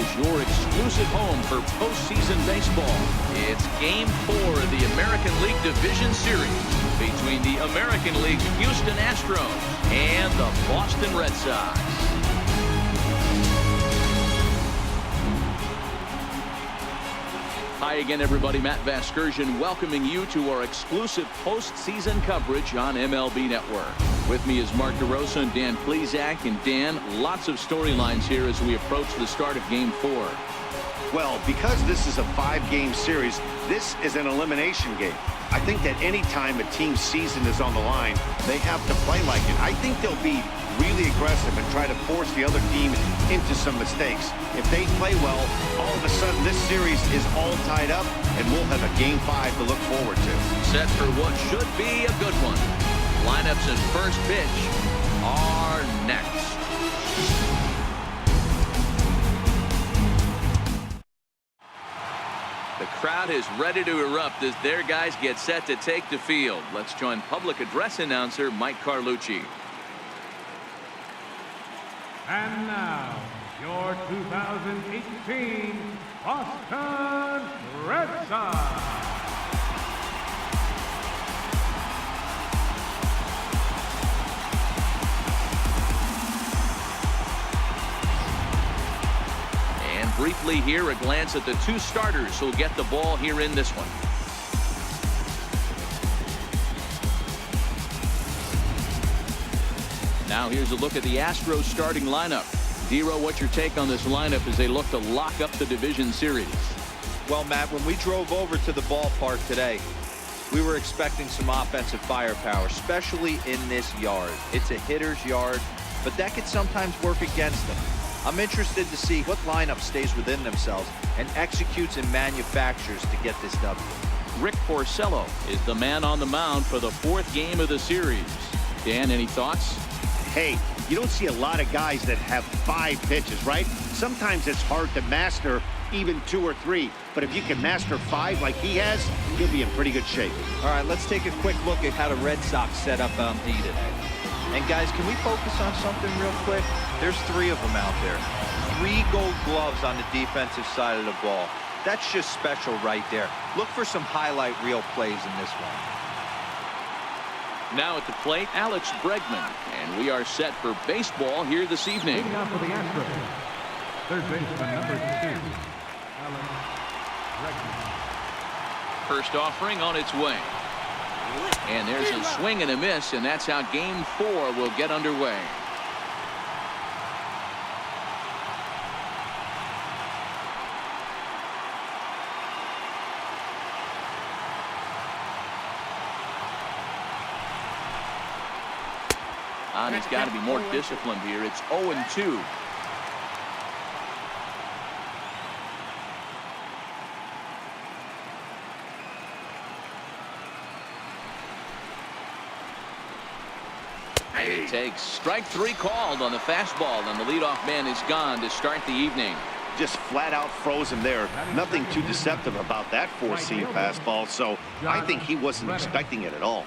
is your exclusive home for postseason baseball. It's Game 4 of the American League Division Series between the American League's Houston Astros and the Boston Red Sox. Hi again, everybody. Matt Vasgersian welcoming you to our exclusive postseason coverage on MLB Network. With me is Mark DeRosa and Dan Plesac. And Dan, lots of storylines here as we approach the start of Game 4. Well, because this is a 5-game series, this is an elimination game. I think that any time a team's season is on the line, they have to play like it. I think they'll be really aggressive and try to force the other team into some mistakes. If they play well, all of a sudden this series is all tied up, and we'll have a Game 5 to look forward to. Set for what should be a good one. Lineups and first pitch are next. The crowd is ready to erupt as their guys get set to take the field. Let's join public address announcer Mike Carlucci. And now, your 2018 Boston Red Sox. And briefly here, a glance at the two starters who'll get the ball here in this one. Now here's a look at the Astros starting lineup. Dero, what's your take on this lineup as they look to lock up the division series? Well, Matt, when we drove over to the ballpark today, we were expecting some offensive firepower, especially in this yard. It's a hitter's yard, but that could sometimes work against them. I'm interested to see what lineup stays within themselves and executes and manufactures to get this W. Rick Porcello is the man on the mound for the 4th game of the series. Dan, any thoughts? Hey, you don't see a lot of guys that have 5 pitches, right? Sometimes it's hard to master even 2 or 3. But if you can master 5 like he has, you'll be in pretty good shape. All right, let's take a quick look at how the Red Sox set up on D today. And guys, can we focus on something real quick? There's 3 of them out there. 3 gold gloves on the defensive side of the ball. That's just special right there. Look for some highlight reel plays in this one. Now at the plate, Alex Bregman. And we are set for baseball here this evening. Leading off for the Astros, third baseman number 2, Alex Bregman. First offering on its way. And there's a swing and a miss, and that's how Game 4 will get underway. And he's got to be more disciplined here. It's 0-2. It takes strike 3 called on the fastball, and the leadoff man is gone to start the evening. Just flat out froze him there. Nothing too deceptive about that 4-seam fastball, so I think he wasn't expecting it at all.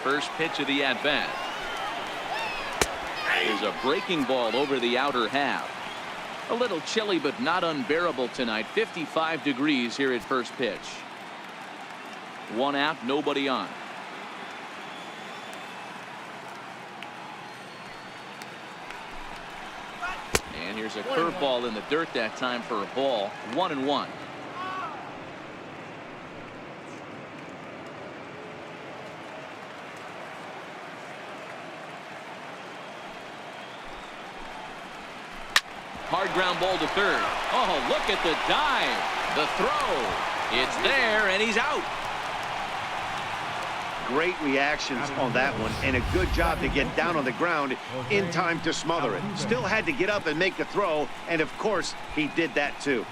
First pitch of the at-bat is a breaking ball over the outer half. A little chilly but not unbearable tonight. 55 degrees here at first pitch. 1 out, nobody on. And here's a curveball in the dirt that time for a ball. 1-1. Hard ground ball to third. Oh, look at the dive. The throw. It's there, and he's out. great reactions on that one and a good job to get down on the ground in time to smother it. Still had to get up and make the throw, and of course, he did that too.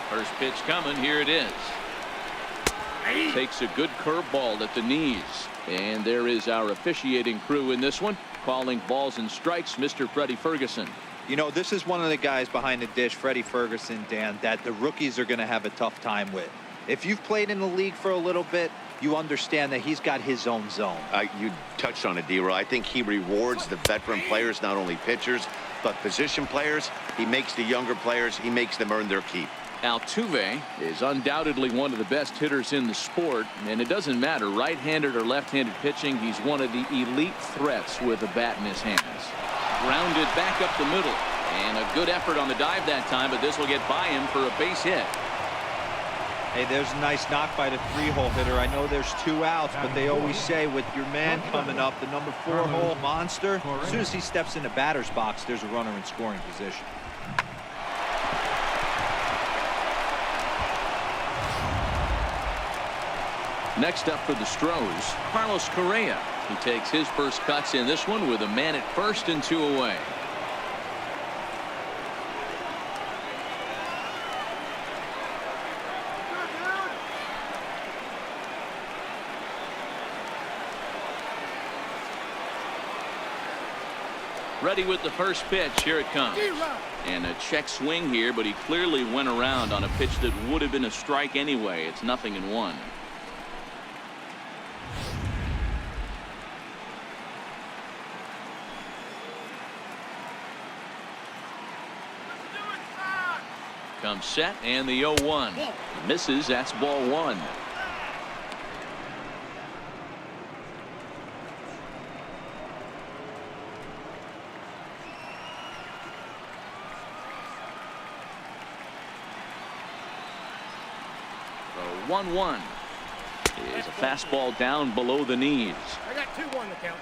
First pitch coming. Here it is. Takes a good curveball at the knees. And there is our officiating crew in this one, calling balls and strikes, Mr. Freddie Ferguson. You know, this is one of the guys behind the dish, Freddie Ferguson, Dan, that the rookies are going to have a tough time with. If you've played in the league for a little bit, you understand that he's got his own zone. You touched on it, D-Roy. I think he rewards the veteran players, not only pitchers, but position players. He makes the younger players, he makes them earn their keep. Altuve is undoubtedly one of the best hitters in the sport, and it doesn't matter right-handed or left-handed pitching. He's one of the elite threats with a bat in his hands. Grounded back up the middle, and a good effort on the dive that time, but this will get by him for a base hit. Hey, there's a nice knock by the 3-hole hitter. I know there's 2 outs, but they always say with your man coming up, the number 4-hole monster, as soon as he steps in the batter's box, there's a runner in scoring position. Next up for the Stros, Carlos Correa. He takes his first cuts in this one with a man at first and 2 away. Ready with the first pitch. Here it comes. And a check swing here, but he clearly went around on a pitch that would have been a strike anyway. It's 0-1. Comes set, and the 0-1 misses. That's ball 1. The 1-1 is a fastball down below the knees. I got 2-1 to count.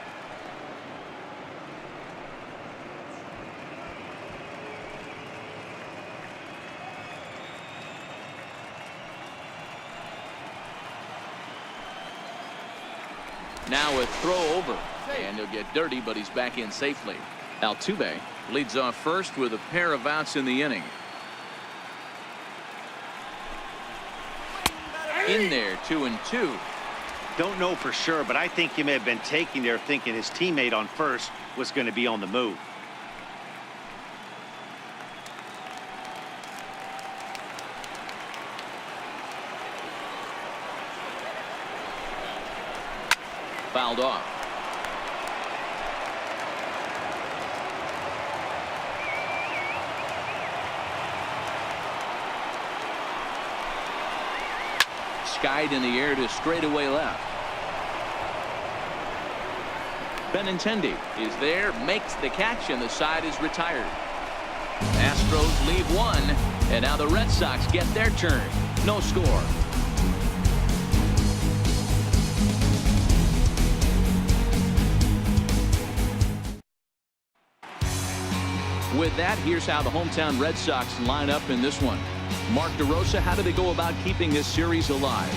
Now a throw over, and he'll get dirty, but he's back in safely. Altuve leads off first with a pair of outs in the inning. In there, 2-2. Don't know for sure, but I think he may have been taking there thinking his teammate on first was going to be on the move. Fouled off. Skied in the air to straightaway left. Benintendi is there, makes the catch, and the side is retired. Astros leave 1, and now the Red Sox get their turn. No score. With that, here's how the hometown Red Sox line up in this one. Mark DeRosa, how do they go about keeping this series alive?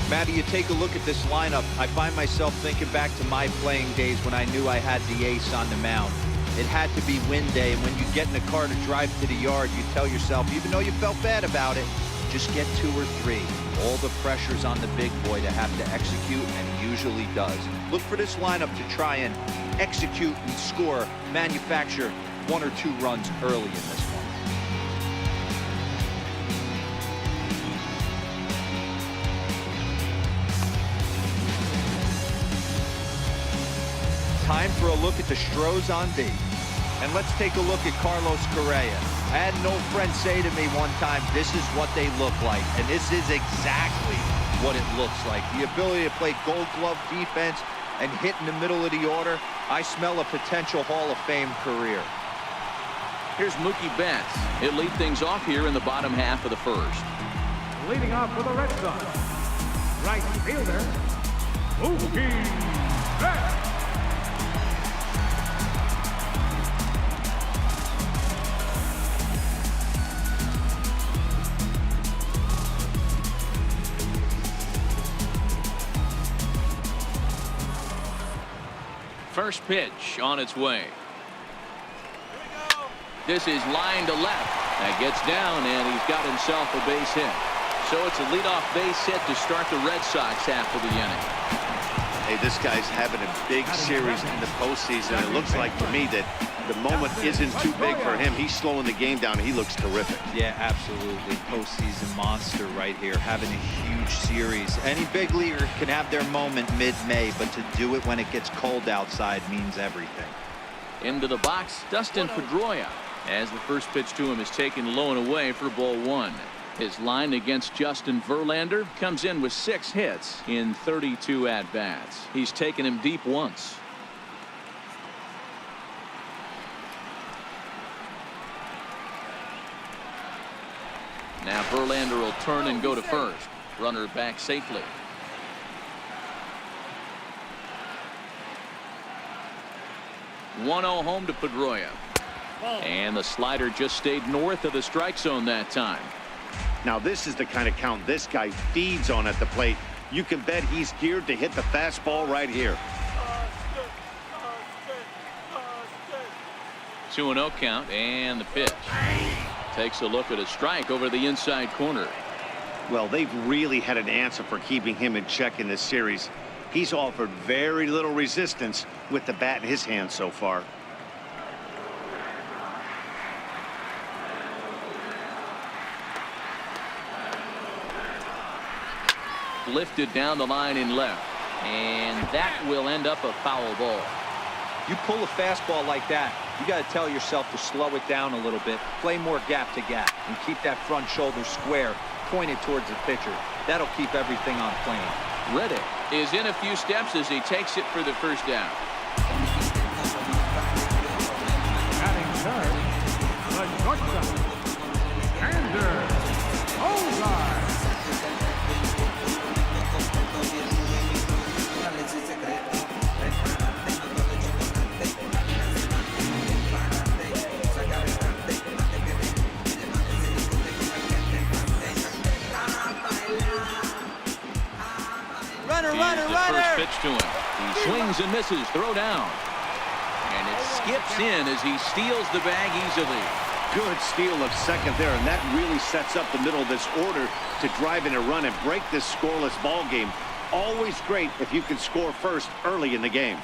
Matty, you take a look at this lineup. I find myself thinking back to my playing days when I knew I had the ace on the mound. It had to be win day, and when you get in the car to drive to the yard, you tell yourself, even though you felt bad about it, just get 2 or 3. All the pressure's on the big boy to have to execute, and he usually does. Look for this lineup to try and execute and score, manufacture 1 or 2 runs early in this one. Time for a look at the Stros on D. And let's take a look at Carlos Correa. I had an old friend say to me one time, this is what they look like. And this is exactly what it looks like. The ability to play gold glove defense, and hit in the middle of the order, I smell a potential Hall of Fame career. Here's Mookie Betts. He'll lead things off here in the bottom half of the first. Leading off for the Red Sox, right fielder, Mookie Betts. First pitch on its way. This is line to left. That gets down, and he's got himself a base hit. So it's a leadoff base hit to start the Red Sox half of the inning. Hey, this guy's having a big series in the postseason. It looks like to me that the moment isn't too big for him. He's slowing the game down. He looks terrific. Yeah, absolutely. Postseason monster right here, having a huge series. Any big leaguer can have their moment mid-May, but to do it when it gets cold outside means everything. Into the box, Dustin Pedroia, as the first pitch to him is taken low and away for ball one. His line against Justin Verlander comes in with 6 hits in 32 at-bats. He's taken him deep once. Now Verlander will turn and go to first. Runner back safely. .1-0 home to Pedroia. And the slider just stayed north of the strike zone that time. Now this is the kind of count this guy feeds on at the plate. You can bet he's geared to hit the fastball right here. 2-0 count, and the pitch. Takes a look at a strike over the inside corner. Well, they've really had an answer for keeping him in check in this series. He's offered very little resistance with the bat in his hand so far. Lifted down the line in left, and that will end up a foul ball. You pull a fastball like that, you got to tell yourself to slow it down a little bit, play more gap to gap, and keep that front shoulder square, pointed towards the pitcher. That'll keep everything on plane. Reddick is in a few steps as he takes it for the first down. Batting third, the shortstop, HOU. Runner. First pitch to him. He swings and misses. Throw down. And it skips in as he steals the bag easily. Good steal of second there, and that really sets up the middle of this order to drive in a run and break this scoreless ball game. Always great if you can score first early in the game.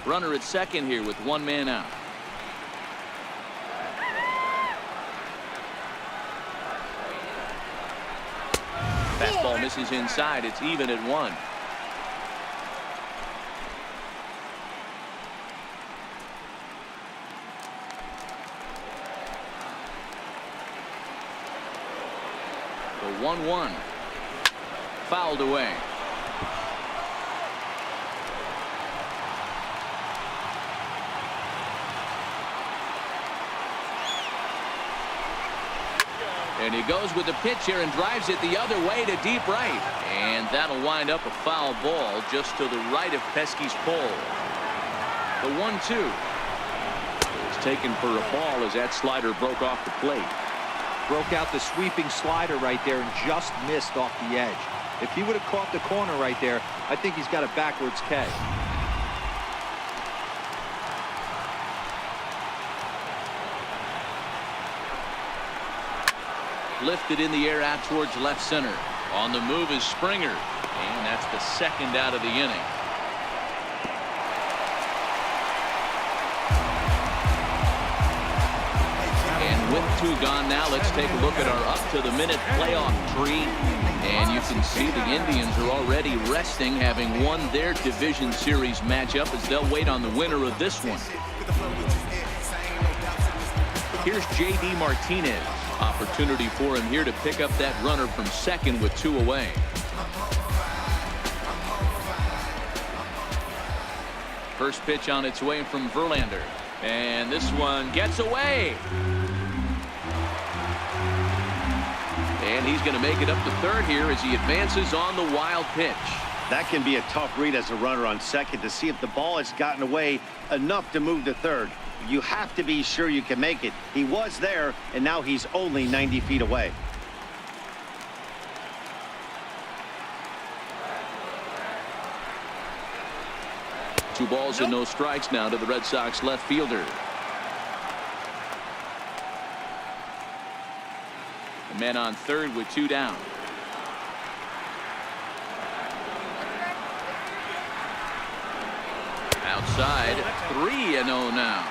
Runner at second here with 1 man out. Fastball misses inside. It's even at 1. The 1-1. Fouled away. And he goes with the pitch here and drives it the other way to deep right. And that'll wind up a foul ball just to the right of Pesky's pole. The 1-2 is taken for a ball as that slider broke off the plate. Broke out the sweeping slider right there and just missed off the edge. If he would have caught the corner right there, I think he's got a backwards K. Lifted in the air out towards left center. On the move is Springer, and that's the second out of the inning. And with 2 gone now, let's take a look at our up-to-the-minute playoff tree. And you can see the Indians are already resting, having won their division series matchup, as they'll wait on the winner of this one. Here's J.D. Martinez. Opportunity for him here to pick up that runner from second with 2 away. First pitch on its way from Verlander. And this one gets away. And he's going to make it up to third here as he advances on the wild pitch. That can be a tough read as a runner on second to see if the ball has gotten away enough to move to third. You have to be sure you can make it. He was there, and now he's only 90 feet away. Two balls and no strikes now to the Red Sox left fielder. The man on third with two down. Outside, 3-0 now.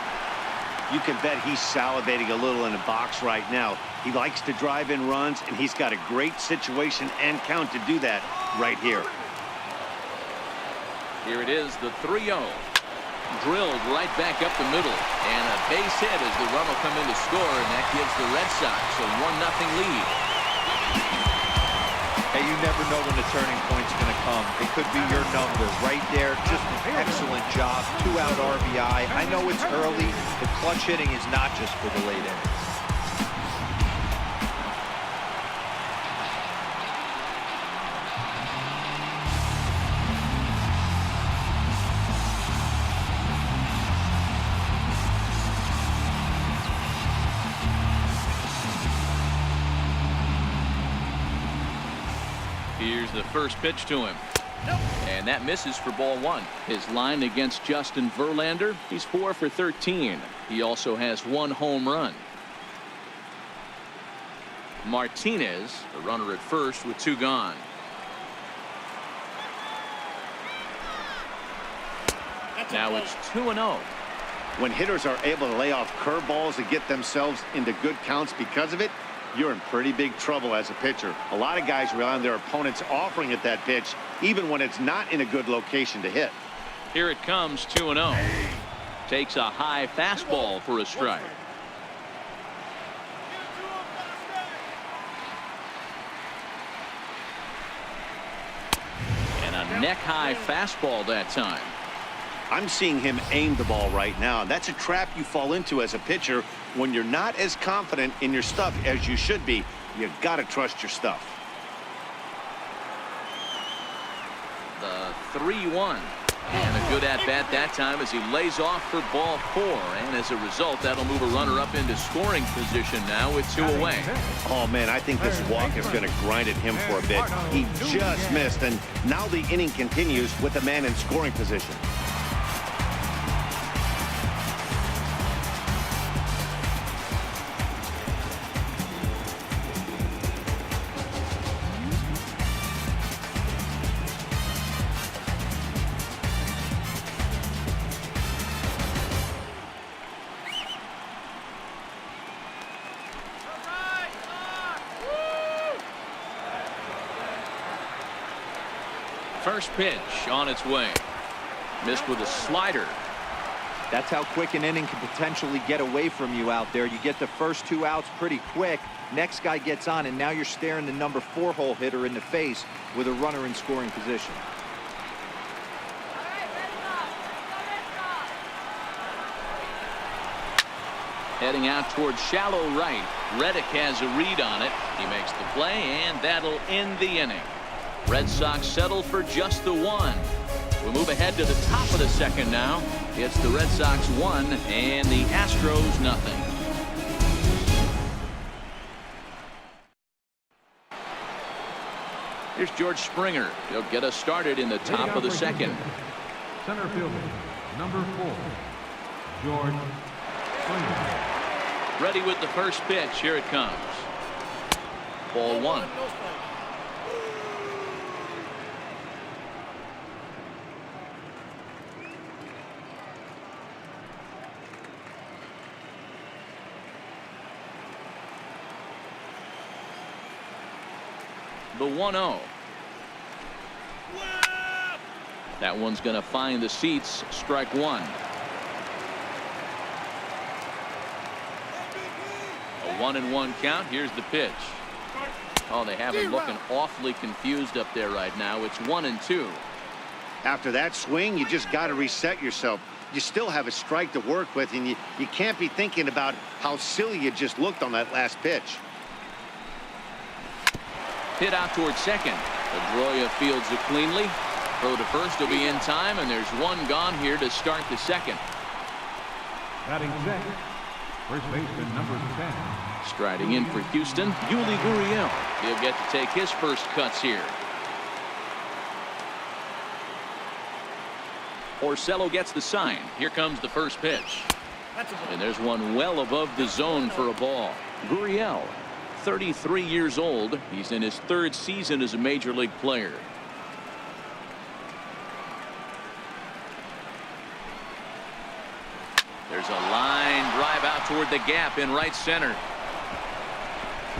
You can bet he's salivating a little in the box right now. He likes to drive in runs, and he's got a great situation and count to do that right here. Here it is, the 3-0. Drilled right back up the middle. And a base hit as the run will come in to score, and that gives the Red Sox a 1-0 lead. Hey, you never know when the turning point's going to come. It could be your number right there. Just an excellent job. 2-out RBI. I know it's early, but clutch hitting is not just for the late innings. Here's the first pitch to him. And that misses for ball one. His line against Justin Verlander, he's 4 for 13. He also has 1 home run. Martinez, the runner at first with 2 gone. Now it's 2-0. When hitters are able to lay off curveballs and get themselves into good counts because of it, you're in pretty big trouble as a pitcher. A lot of guys rely on their opponents offering at that pitch, even when it's not in a good location to hit. Here it comes, 2-0. Takes a high fastball for a strike. And a neck-high fastball that time. I'm seeing him aim the ball right now. That's a trap you fall into as a pitcher when you're not as confident in your stuff as you should be. You got to trust your stuff. The 3-1. And a good at-bat that time as he lays off for ball 4. And as a result, that'll move a runner up into scoring position now with 2 away. Oh, man, I think this walk is going to grind at him for a bit. He just missed, and now the inning continues with the man in scoring position. First pitch on its way. Missed with a slider. That's how quick an inning can potentially get away from you out there. You get the first 2 outs pretty quick. Next guy gets on, and now you're staring the number 4 hole hitter in the face with a runner in scoring position. Heading out towards shallow right. Reddick has a read on it. He makes the play, and that'll end the inning. Red Sox settle for just the 1. We'll move ahead to the top of the second now. It's the Red Sox 1 and the Astros nothing. Here's George Springer. He'll get us started in the top of the second. Center fielder, number 4, George Springer. Ready with the first pitch. Here it comes. Ball 1. The 1-0. That one's going to find the seats. Strike 1. A 1-1 count. Here's the pitch. Oh, they have him looking awfully confused up there right now. It's 1-2. After that swing, you just got to reset yourself. You still have a strike to work with, and you can't be thinking about how silly you just looked on that last pitch. Hit out towards second. Pedroia fields it cleanly. Throw to first will be in time, and there's one gone here to start the second. Batting second, first baseman number 10. Striding in for Houston, Yuli Gurriel. He'll get to take his first cuts here. Orsello gets the sign. Here comes the first pitch. And there's one well above the zone for a ball. Gurriel, 33 years old. He's in his third season as a major league player. There's a line drive out toward the gap in right center.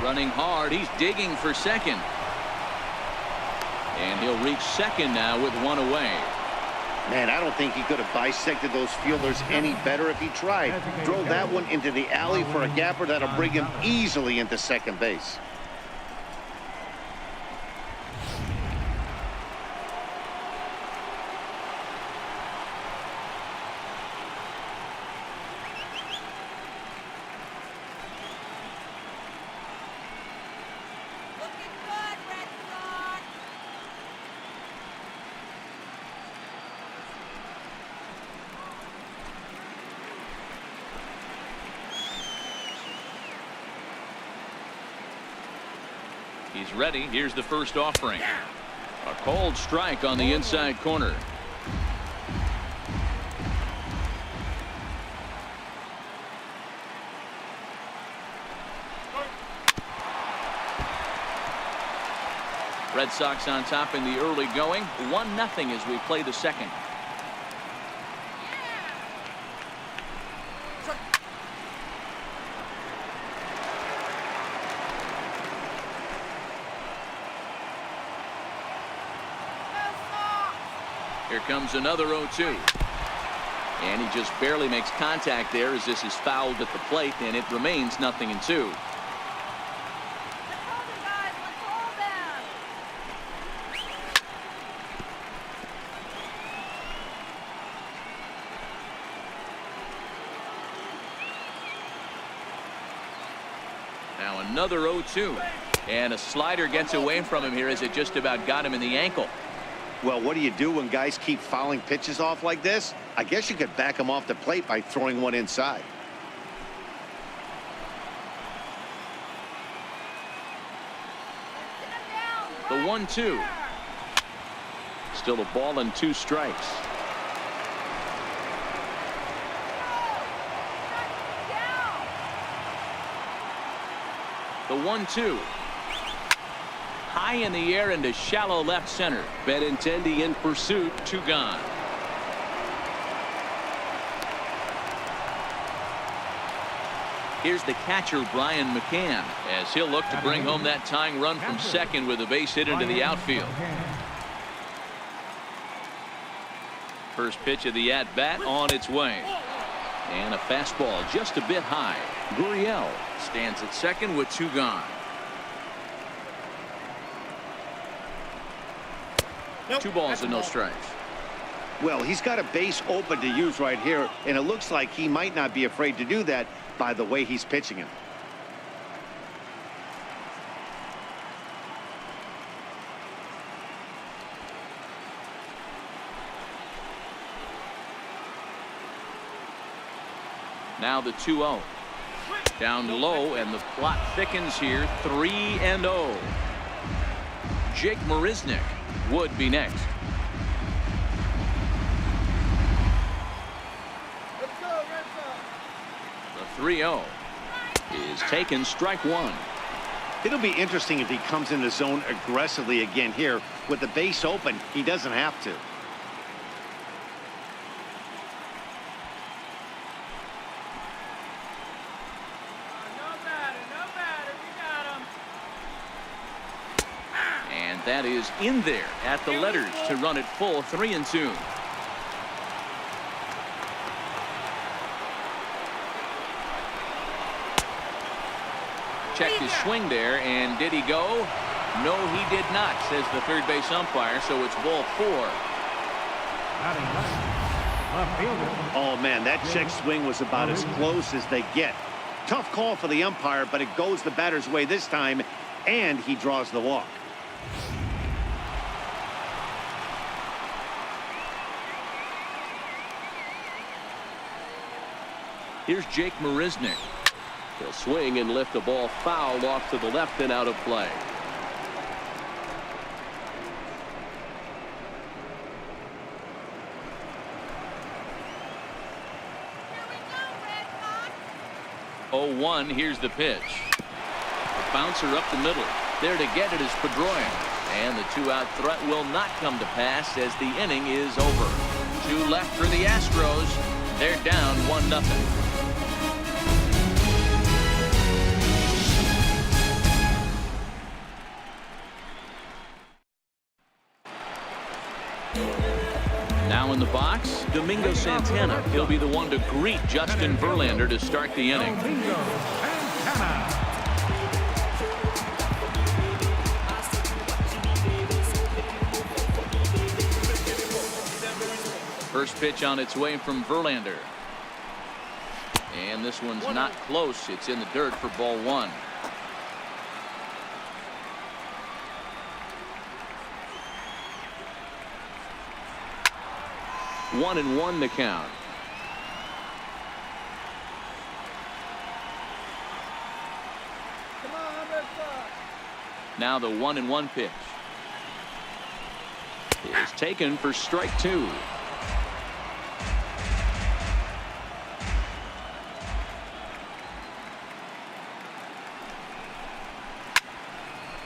Running hard. He's digging for second. And he'll reach second now with one away. Man, I don't think he could have bisected those fielders any better if he tried. Drove that one into the alley for a gapper that'll bring him easily into second base. He's ready. Here's the first offering. A cold strike on the inside corner. Red Sox on top in the early going. 1-0 as we play the second. Here comes another 0-2. And he just barely makes contact there as this is fouled at the plate, and it remains 0-2. Now another 0-2. And a slider gets away from him here as it just about got him in the ankle. Well, what do you do when guys keep fouling pitches off like this? I guess you could back them off the plate by throwing one inside. The 1-2. Still a ball and 2 strikes. The 1-2. High in the air into shallow left center. Benintendi in pursuit. 2 gone. Here's the catcher, Brian McCann, as he'll look to bring home that tying run from second with a base hit into the outfield. First pitch of the at-bat on its way. And a fastball just a bit high. Gurriel stands at second with 2 gone. Nope. 2 balls and no strikes. Well, he's got a base open to use right here, and it looks like he might not be afraid to do that by the way he's pitching him. Now the 2-0. Down low, and the plot thickens here. 3-0. Jake Marisnick would be next. The 3-0 is taken, strike 1. It'll be interesting if he comes in the zone aggressively again here. With the base open, he doesn't have to. That is in there at the letters to run it full. 3-2. Checked his swing there, and did he go? No, he did not, says the third base umpire, so it's ball 4. Batting left fielder. Oh, man, that check swing was about as close as they get. Tough call for the umpire, but it goes the batter's way this time, and he draws the walk. Here's Jake Marisnick. He'll swing and lift the ball foul off to the left and out of play. Oh, 1. Here's the pitch. A bouncer up the middle. There to get it is Pedroia. And the 2-out threat will not come to pass as the inning is over. 2 left for the Astros. They're down 1-0. Now in the box, Domingo Santana. He'll be the one to greet Justin Verlander to start the inning. Domingo Santana. First pitch on its way from Verlander. And this one's not close. It's in the dirt for ball 1. One and 1 the count. Come on, Red Sox. Now the 1-1 pitch is taken for strike 2.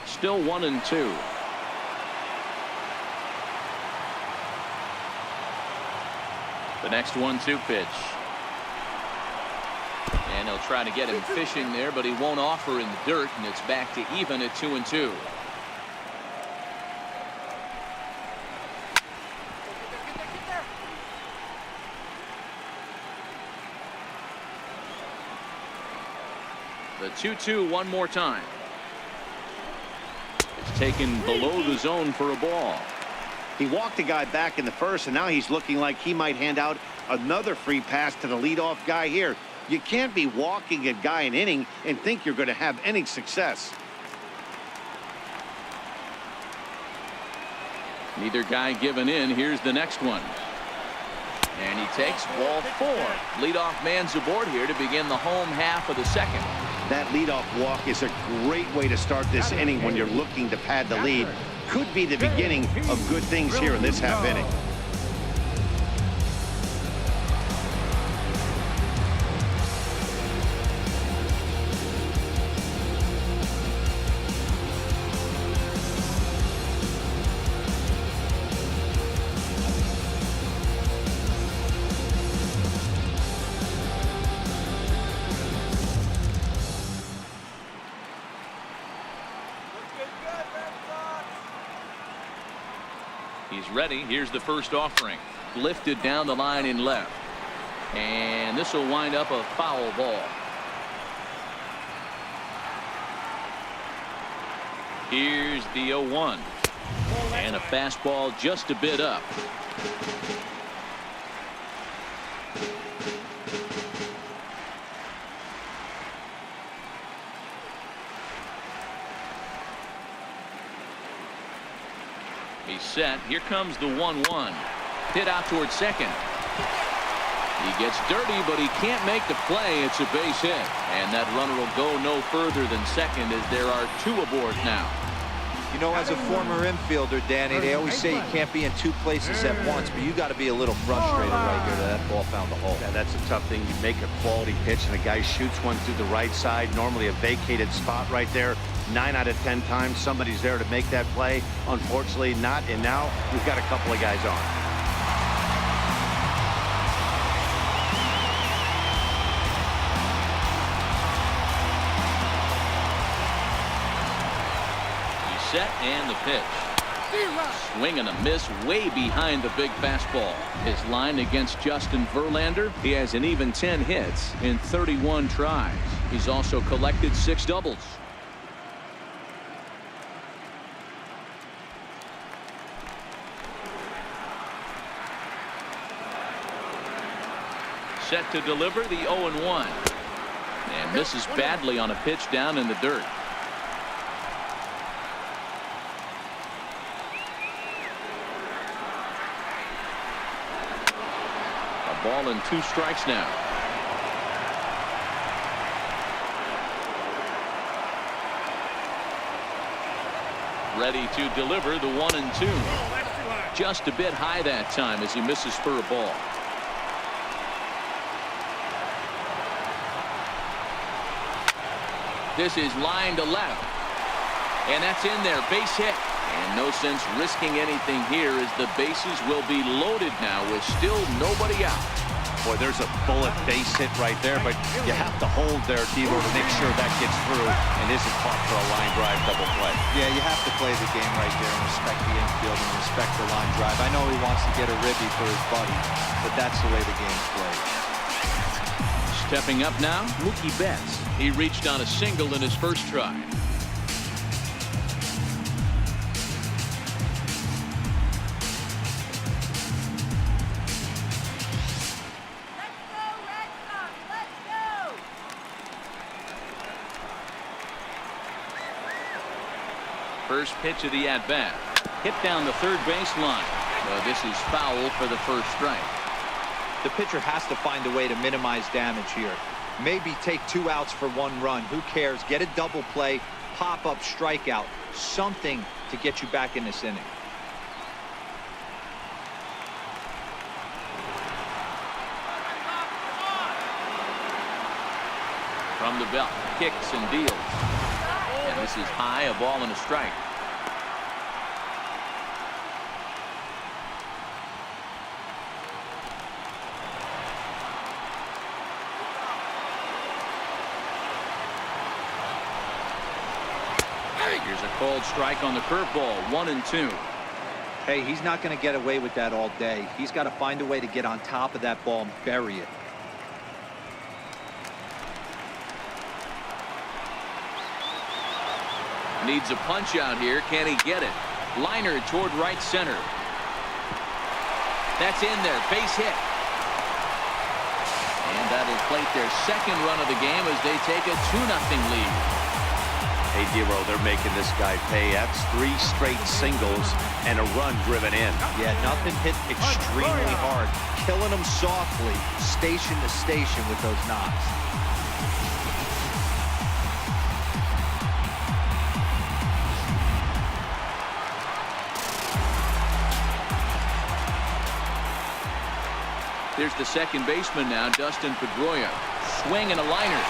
Still 1-2. The next 1-2 pitch. And he'll try to get him fishing there, but he won't offer in the dirt, and it's back to even at 2-2. The 2-2 one more time. It's taken below the zone for a ball. He walked a guy back in the first, and now he's looking like he might hand out another free pass to the leadoff guy here. You can't be walking a guy an inning and think you're going to have any success. Neither guy giving in. Here's the next one. And he takes ball 4. Leadoff man's aboard here to begin the home half of the second. That leadoff walk is a great way to start this inning when you're looking to pad the lead. Could be the beginning of good things here in this half inning. He's ready. Here's the first offering. Lifted down the line in left. And this will wind up a foul ball. Here's the 0-1. And a fastball just a bit up. He's set. Here comes the 1-1. Hit out towards second. He gets dirty, but he can't make the play. It's a base hit. And that runner will go no further than second as there are 2 aboard now. You know, as a former infielder, Danny, they always say you can't be in 2 places at once, but you got to be a little frustrated right here that that ball found the hole. Yeah, that's a tough thing. You make a quality pitch and a guy shoots one through the right side, normally a vacated spot right there. 9 out of 10 times somebody's there to make that play. Unfortunately not, and now we've got a couple of guys on. Set and the pitch. Swing and a miss way behind the big fastball. His line against Justin Verlander, he has an even 10 hits in 31 tries. He's also collected 6 doubles. Set to deliver the 0-1. And misses badly on a pitch down in the dirt. A ball and 2 strikes now. Ready to deliver the 1-2. Just a bit high that time as he misses for a ball. This is line to left. And that's in there. Base hit. And no sense risking anything here as the bases will be loaded now with still nobody out. Boy, there's a bullet base hit right there, but you have to hold there, Devo, to make sure that gets through and isn't caught for a line drive double play. Yeah, you have to play the game right there and respect the infield and respect the line drive. I know he wants to get a ribby for his buddy, but that's the way the game's played. Stepping up now, Mookie Betts. He reached on a single in his first try. First pitch of the at-bat. Hit down the third baseline. This is foul for the first strike. The pitcher has to find a way to minimize damage here. Maybe take 2 outs for 1 run. Who cares? Get a double play, pop-up strikeout. Something to get you back in this inning. From the belt, kicks and deals. And this is high, a ball and a strike. Here's a cold strike on the curveball. 1-2. Hey, he's not going to get away with that all day. He's got to find a way to get on top of that ball and bury it. Needs a punch out here. Can he get it? Liner toward right center. That's in there. Base hit. And that'll plate their second run of the game as they take a 2-0 lead. Hey, Dero, they're making this guy pay. That's 3 straight singles and a run driven in. Yeah, nothing hit extremely hard. Killing them softly, station to station with those knocks. Here's the second baseman now, Dustin Pedroia. Swing and a liner.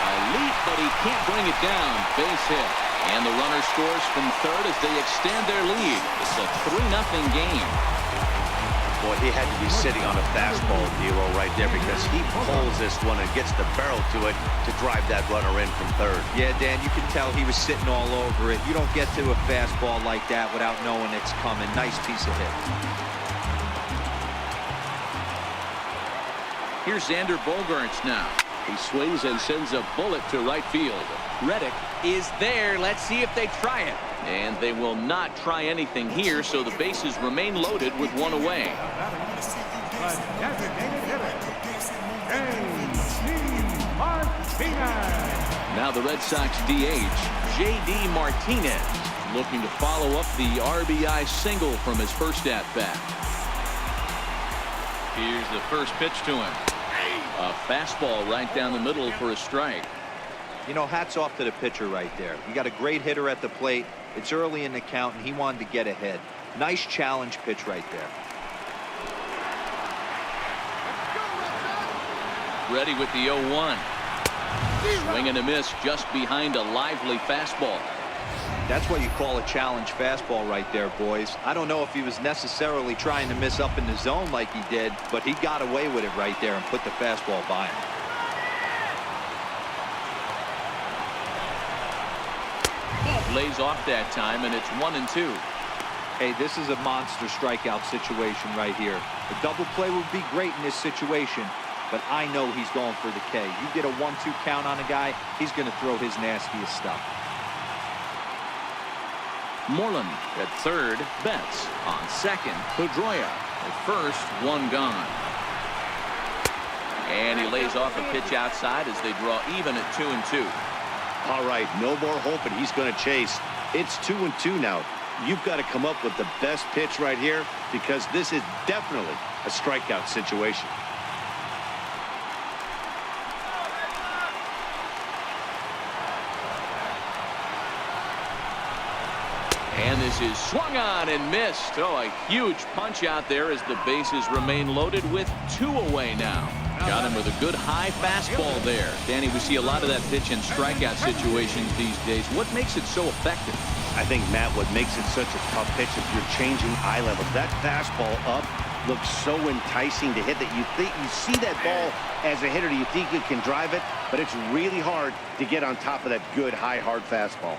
A leap, but he can't bring it down. Base hit. And the runner scores from third as they extend their lead. It's a 3-0 game. Boy, he had to be sitting on a fastball, Dero, right there, because he pulls this one and gets the barrel to it to drive that runner in from third. Yeah, Dan, you can tell he was sitting all over it. You don't get to a fastball like that without knowing it's coming. Nice piece of hit. Here's Xander Bogaerts now. He swings and sends a bullet to right field. Reddick is there. Let's see if they try it. And they will not try anything here, so the bases remain loaded with 1 away. The designated hitter, J.D. Martinez. Now the Red Sox DH, J.D. Martinez, looking to follow up the RBI single from his first at-bat. Here's the first pitch to him. A fastball right down the middle for a strike. You know, hats off to the pitcher right there. You got a great hitter at the plate. It's early in the count, and he wanted to get ahead. Nice challenge pitch right there. Ready with the 0-1. Swing and a miss just behind a lively fastball. That's what you call a challenge fastball right there, boys. I don't know if he was necessarily trying to miss up in the zone like he did, but he got away with it right there and put the fastball by him. Lays off that time, and it's 1-2. Hey, this is a monster strikeout situation right here. A double play would be great in this situation, but I know he's going for the K. You get a 1-2 count on a guy, he's going to throw his nastiest stuff. Moreland at third. Betts on second. Pedroia at first. 1 gone. And he lays off a pitch outside as they draw even at 2-2. All right, no more hoping he's going to chase. It's 2-2 now. You've got to come up with the best pitch right here because this is definitely a strikeout situation. And this is swung on and missed. Oh, a huge punch out there as the bases remain loaded with 2 away now. Got him with a good high fastball there. Danny, we see a lot of that pitch in strikeout situations these days. What makes it so effective? I think, Matt, what makes it such a tough pitch if you're changing eye level. That fastball up looks so enticing to hit that you see that ball as a hitter, you think you can drive it, but it's really hard to get on top of that good high hard fastball.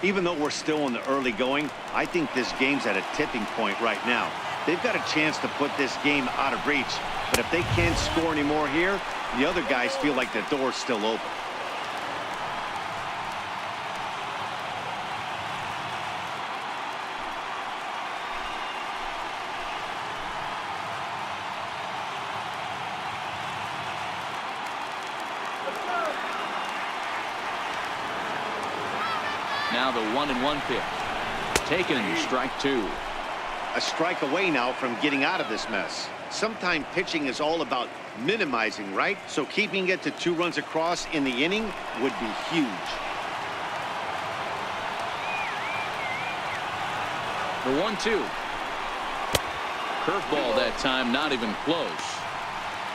Even though we're still in the early going, I think this game's at a tipping point right now. They've got a chance to put this game out of reach, but if they can't score any more here, the other guys feel like the door's still open. Now the 1-1 pitch. Taken, strike 2. A strike away now from getting out of this mess. Sometimes pitching is all about minimizing, right? So keeping it to 2 runs across in the inning would be huge. The 1-2. Curveball that time, not even close.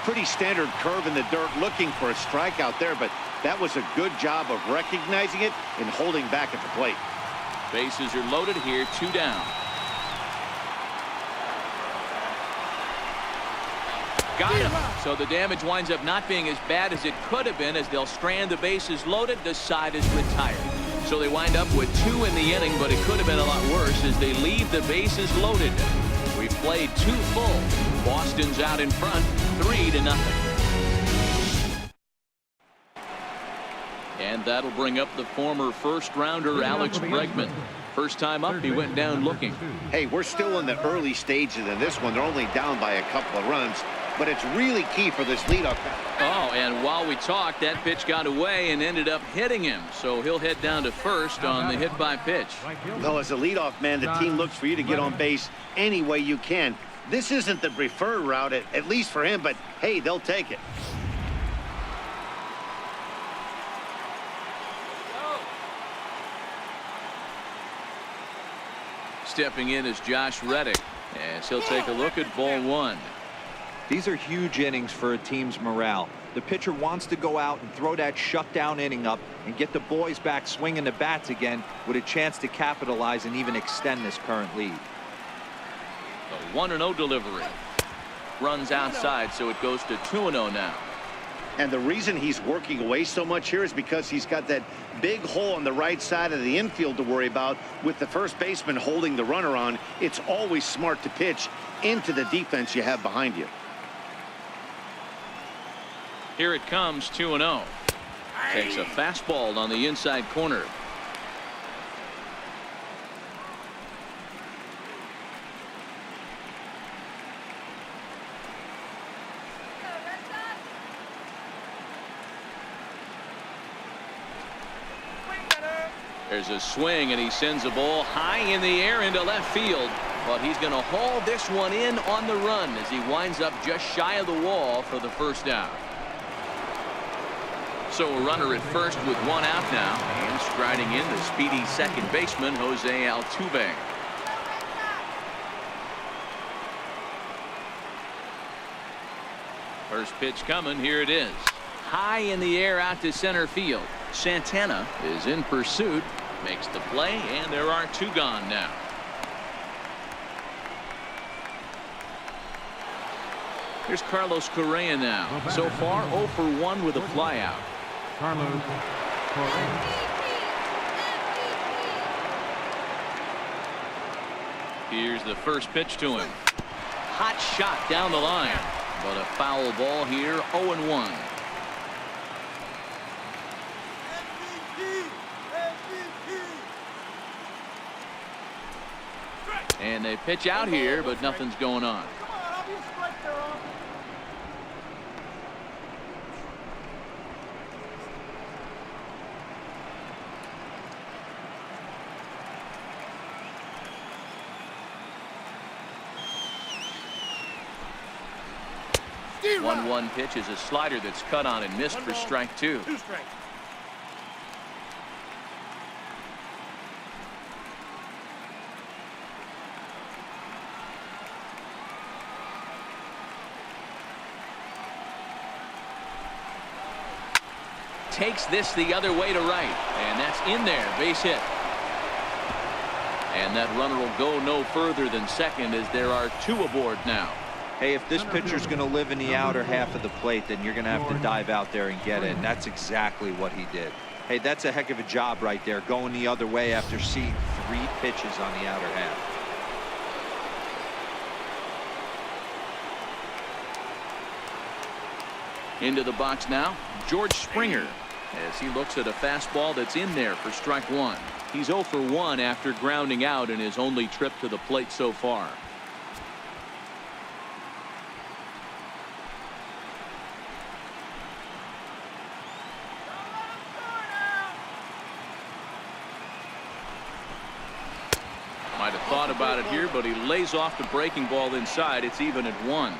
Pretty standard curve in the dirt, looking for a strikeout there, but that was a good job of recognizing it and holding back at the plate. Bases are loaded here, 2 down. Got him. So the damage winds up not being as bad as it could have been as they'll strand the bases loaded. The side is retired. So they wind up with 2 in the inning, but it could have been a lot worse as they leave the bases loaded. We've played 2 full. Boston's out in front, 3-0. And that'll bring up the former first-rounder Alex Bregman. First time up, he went down looking. Hey, we're still in the early stages of this one. They're only down by a couple of runs, but it's really key for this leadoff. Oh, and while we talked, that pitch got away and ended up hitting him. So he'll head down to first on the hit by pitch. Well, as a leadoff man, the team looks for you to get on base any way you can. This isn't the preferred route, at least for him, but hey, they'll take it. Stepping in is Josh Reddick as he'll take a look at ball 1. These are huge innings for a team's morale. The pitcher wants to go out and throw that shutdown inning up and get the boys back swinging the bats again with a chance to capitalize and even extend this current lead. The 1-0 delivery. Runs outside, so it goes to 2-0 now. And the reason he's working away so much here is because he's got that big hole on the right side of the infield to worry about. With the first baseman holding the runner on, it's always smart to pitch into the defense you have behind you. Here it comes, 2-0. Takes a fastball on the inside corner. There's a swing, and he sends a ball high in the air into left field. But he's going to haul this one in on the run as he winds up just shy of the wall for the first out. So a runner at first with 1 out now, and striding in the speedy second baseman, Jose Altuve. First pitch coming, here it is. High in the air out to center field. Santana is in pursuit, makes the play, and there are 2 gone now. Here's Carlos Correa now. So far 0 for 1 with a flyout. Carlos Correa. Here's the first pitch to him. Hot shot down the line, but a foul ball here. 0-1. And they pitch out here, but nothing's going on. 1-1 pitch is a slider that's cut on and missed for strike 2. Takes this the other way to right, and that's in there. Base hit. And that runner will go no further than second as there are 2 aboard now. Hey, if this pitcher's going to live in the outer half of the plate, then you're going to have to dive out there and get it. And that's exactly what he did. Hey, that's a heck of a job right there, going the other way after seeing 3 pitches on the outer half. Into the box now, George Springer, as he looks at a fastball that's in there for strike 1. He's 0 for 1 after grounding out in his only trip to the plate so far. Might have thought about it here, but he lays off the breaking ball inside. It's even at 1.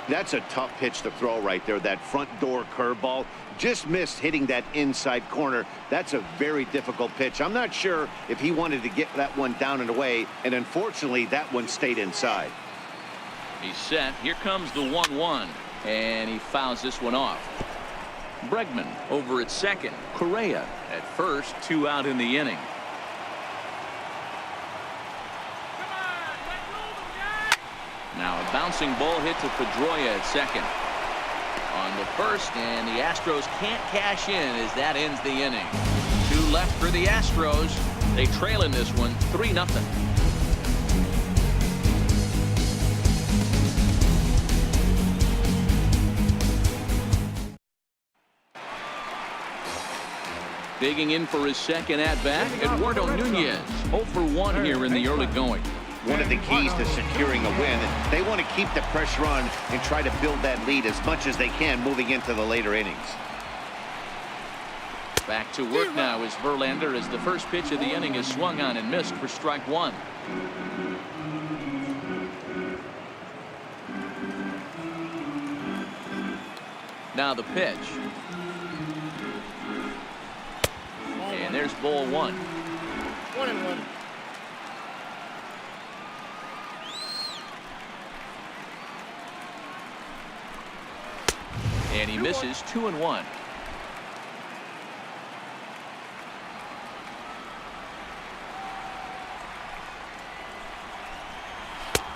That's a tough pitch to throw right there. That front door curveball just missed hitting that inside corner. That's a very difficult pitch. I'm not sure if he wanted to get that one down and away, and unfortunately that one stayed inside. He's set. Here comes the 1-1, and he fouls this one off. Bregman over at second. Correa at first. 2 out in the inning. Now a bouncing ball hit to Pedroia at second. On the first, and the Astros can't cash in as that ends the inning. 2 left for the Astros. They trail in this one 3-0. Digging in for his second at-bat, Eduardo Nunez. 0 for 1 here in the early going. One of the keys to securing a win, they want to keep the pressure on and try to build that lead as much as they can moving into the later innings. Back to work now is Verlander as the first pitch of the inning is swung on and missed for strike 1. Now the pitch. And there's ball 1. 1-1. And he misses 2-1.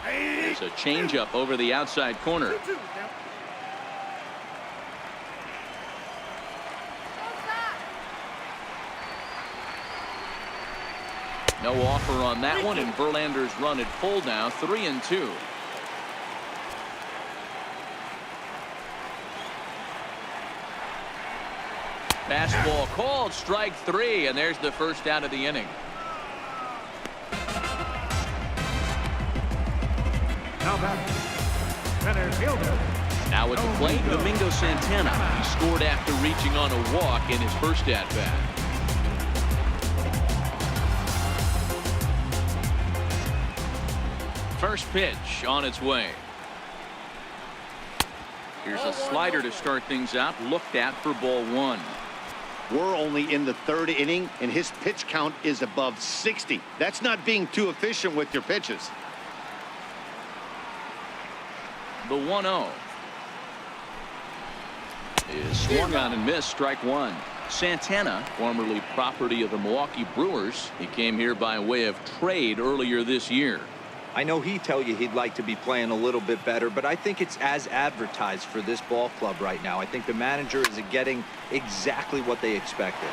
There's a changeup over the outside corner. No offer on that one, and Verlander's run at full now, 3-2. Fastball called, strike 3, and there's the first out of the inning. Now back, center fielder. Now at the plate, Domingo Santana. He scored after reaching on a walk in his first at-bat. First pitch on its way. Here's a slider to start things out, looked at for ball 1. We're only in the 3rd inning, and his pitch count is above 60. That's not being too efficient with your pitches. The 1-0 is swung on and missed, strike 1. Santana, formerly property of the Milwaukee Brewers. He came here by way of trade earlier this year. I know he'd tell you he'd like to be playing a little bit better, but I think it's as advertised for this ball club right now. I think the manager is getting exactly what they expected.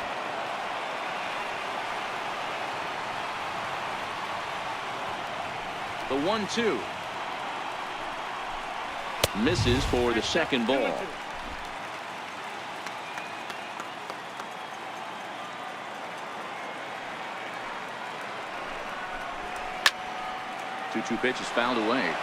The 1-2 misses for the second ball. Two pitches fouled away.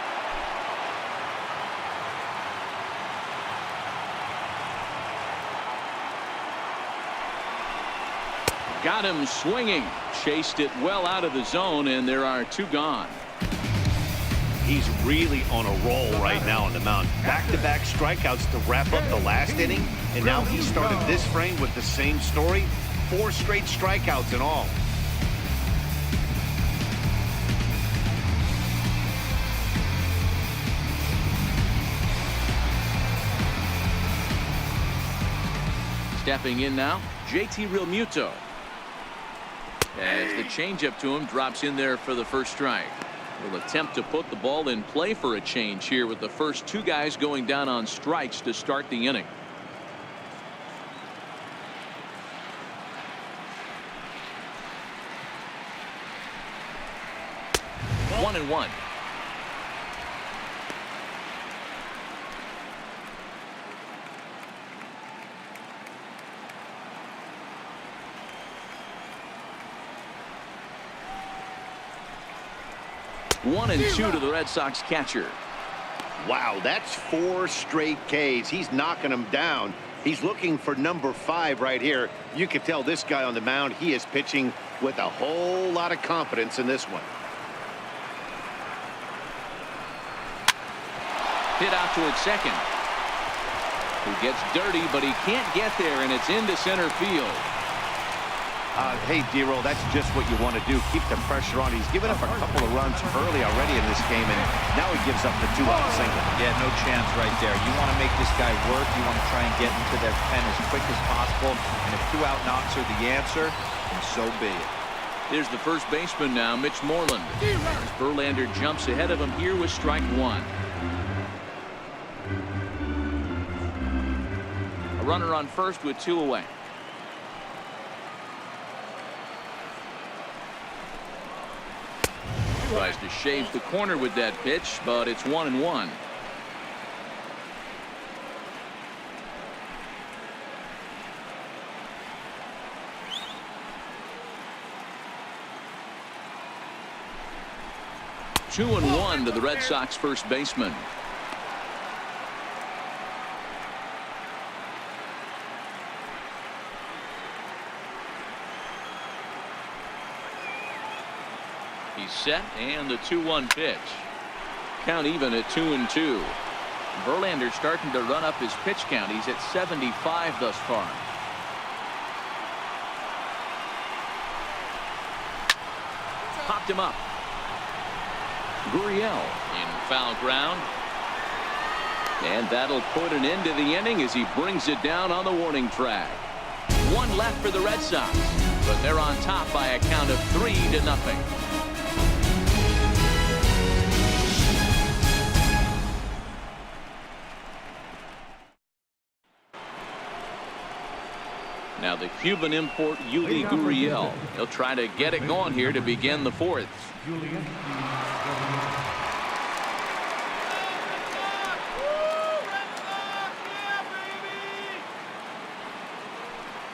Got him swinging. Chased it well out of the zone, and there are 2 gone. He's really on a roll right now on the mound. Back-to-back strikeouts to wrap up the last inning, and now he started this frame with the same story. 4 straight strikeouts in all. Stepping in now, JT Realmuto. As the changeup to him drops in there for the first strike. Will attempt to put the ball in play for a change here with the first 2 guys going down on strikes to start the inning. One and one. One and two to the Red Sox catcher. Wow, that's 4 straight Ks. He's knocking them down. He's looking for number 5 right here. You can tell this guy on the mound, he is pitching with a whole lot of confidence in this one. Hit out towards second. Who gets dirty, but he can't get there, and it's into center field. Hey, D-Roll, that's just what you want to do. Keep the pressure on. He's given up a couple of runs early already in this game, and now he gives up the 2-out single. Yeah, no chance right there. You want to make this guy work. You want to try and get into their pen as quick as possible. And if 2-out knocks are the answer, then so be it. There's the first baseman now, Mitch Moreland. As Verlander jumps ahead of him here with strike 1. A runner on first with 2 away. Tries to shave the corner with that pitch, but it's 1-1. Two and 1 to the Red Sox first baseman. He's set, and the 2-1 pitch. Count even at 2-2. Verlander starting to run up his pitch count. He's at 75 thus far. Popped him up. Gurriel in foul ground. And that'll put an end to the inning as he brings it down on the warning track. 1 left for the Red Sox, but they're on top by a count of 3-0. Now the Cuban import Yuli Gurriel. He'll try to get it going here to begin the 4th.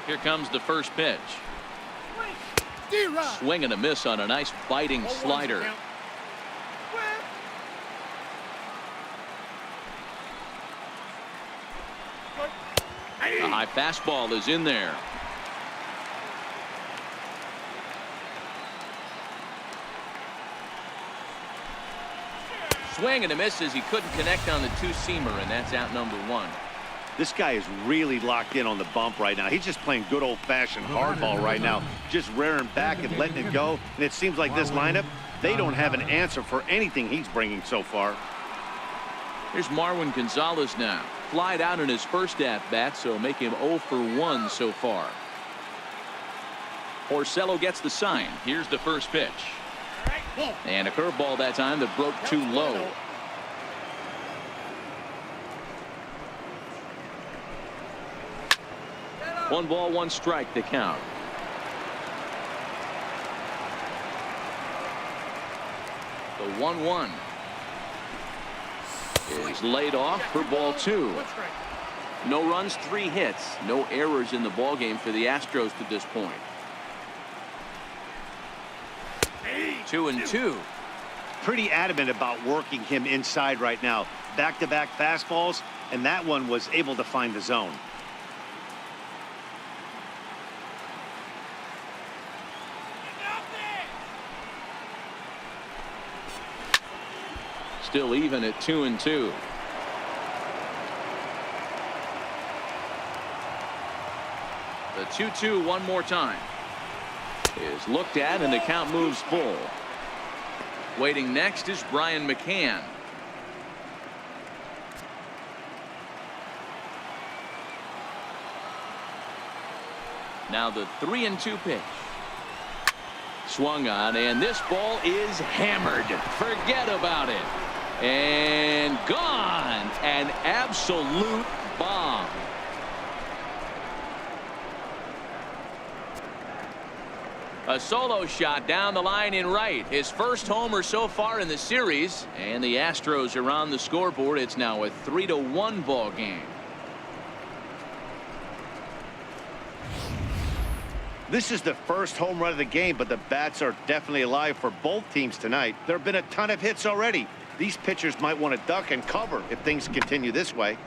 Here comes the first pitch. Swing and a miss on a nice biting slider. A high fastball is in there. Swing and a miss as he couldn't connect on the 2-seamer, and that's out number 1. This guy is really locked in on the bump right now. He's just playing good old-fashioned hardball right now, just rearing back and letting it go. And it seems like this lineup, they don't have an answer for anything he's bringing so far. Here's Marwin Gonzalez now. Flied out in his first at-bat, so make him 0 for 1 so far. Porcello gets the sign. Here's the first pitch. And a curveball that time that broke too low. One ball, one strike to count. The 1-1 is laid off for ball 2. No runs, 3 hits, no errors in the ball game for the Astros to this point. 2-2. Pretty adamant about working him inside right now. Back-to-back fastballs, and that one was able to find the zone. Still even at 2-2. The 2-2 one more time. Is looked at and the count moves full. Waiting next is Brian McCann. Now the 3-2 pitch. Swung on, and this ball is hammered. Forget about it. And gone. An absolute bomb. A solo shot down the line in right. His first homer so far in the series. And the Astros are on the scoreboard. It's now a 3-1 ball game. This is the first home run of the game, but the bats are definitely alive for both teams tonight. There have been a ton of hits already. These pitchers might want to duck and cover if things continue this way.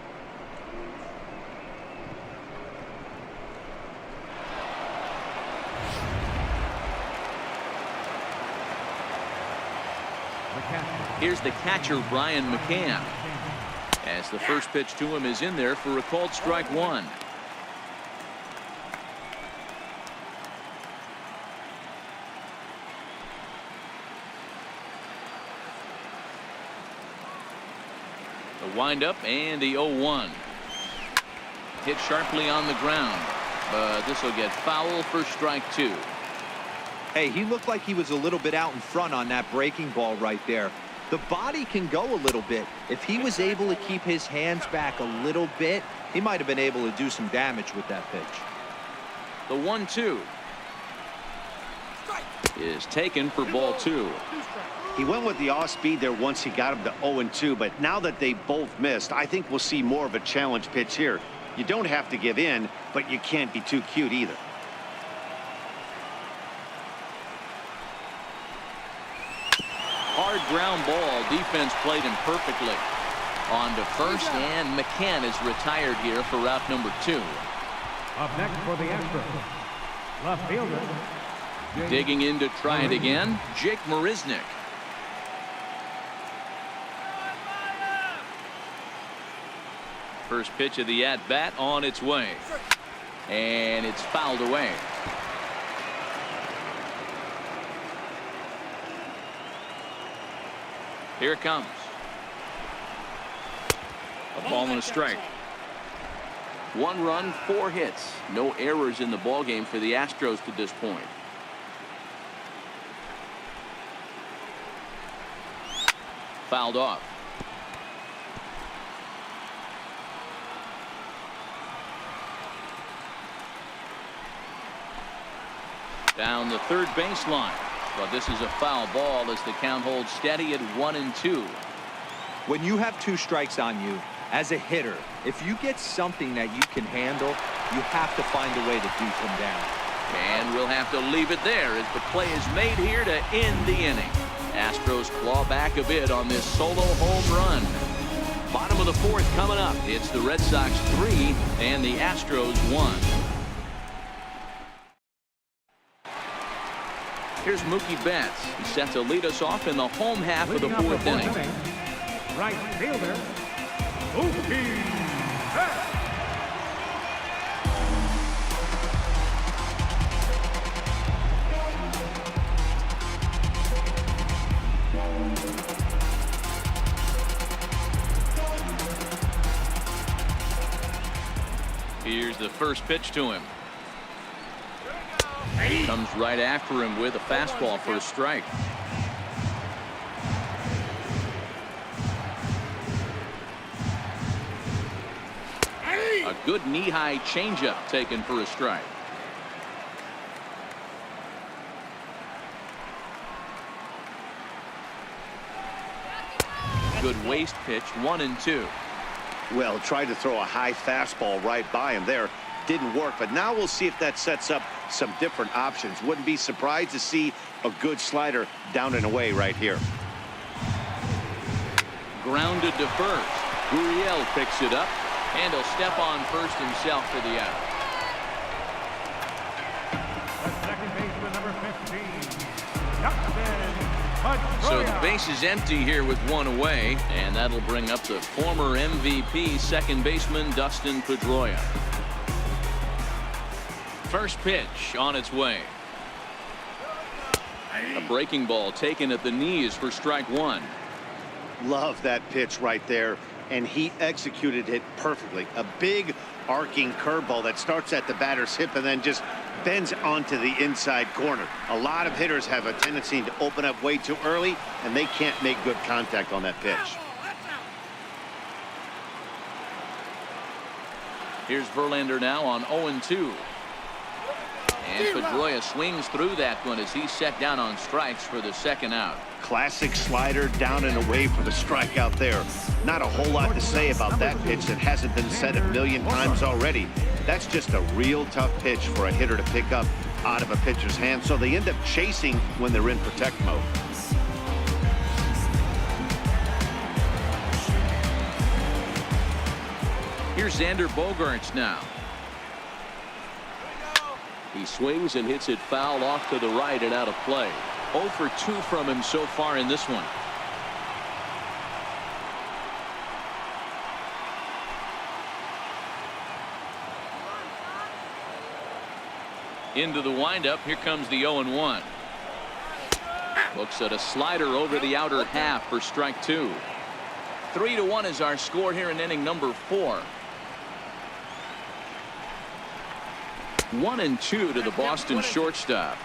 Here's the catcher, Brian McCann. As the first pitch to him is in there for a called strike one. The windup and the 0-1. Hit sharply on the ground, but this will get foul for strike two. Hey, he looked like he was a little bit out in front on that breaking ball right there. The body can go a little bit. If he was able to keep his hands back a little bit, he might have been able to do some damage with that pitch. The 1-2 is taken for ball two. He went with the off speed there once he got him to 0-2, but now that they both missed, I think we'll see more of a challenge pitch here. You don't have to give in, but you can't be too cute either. Hard ground ball. Defense played him perfectly. On to first, and McCann is retired here for route number 2. Up next for the Astros, left fielder. Digging in to try it again, Jake Marisnick. First pitch of the at-bat on its way. And it's fouled away. Here it comes. A ball and a strike. 1 run, 4 hits. No errors in the ballgame for the Astros to this point. Fouled off. Down the third baseline. But this is a foul ball as the count holds steady at 1-2. When you have 2 strikes on you, as a hitter, if you get something that you can handle, you have to find a way to beat them down. And we'll have to leave it there as the play is made here to end the inning. Astros claw back a bit on this solo home run. Bottom of the 4th coming up. It's the Red Sox 3 and the Astros 1. Here's Mookie Betts. He's set to lead us off in the home half of the 4th inning. Right fielder, Mookie Betts. Here's the first pitch to him. Comes right after him with a fastball for a strike. A good knee-high changeup taken for a strike. Good waist pitch, 1-2. Well, tried to throw a high fastball right by him there. Didn't work, but now we'll see if that sets up some different options. Wouldn't be surprised to see a good slider down and away right here. Grounded to first. Gurriel picks it up, and he'll step on first himself for the out. The second baseman, number 15, Justin So the base is empty here with one away, and that'll bring up the former MVP second baseman Dustin Pedroia. First pitch on its way. A breaking ball taken at the knees for strike one. Love that pitch right there, and he executed it perfectly. A big arcing curveball that starts at the batter's hip and then just bends onto the inside corner. A lot of hitters have a tendency to open up way too early, and they can't make good contact on that pitch. Here's Verlander now on 0-2. And Pedroia swings through that one as he's set down on strikes for the second out. Classic slider down and away for the strikeout there. Not a whole lot to say about that pitch that hasn't been said a million times already. That's just a real tough pitch for a hitter to pick up out of a pitcher's hand, so they end up chasing when they're in protect mode. Here's Xander Bogaerts now. He swings and hits it foul off to the right and out of play. 0 for 2 from him so far in this one. Into the windup. Here comes the 0-1. Looks at a slider over the outer half for strike two. 3-1 is our score here in inning number 4. 1-2 to the Boston shortstop.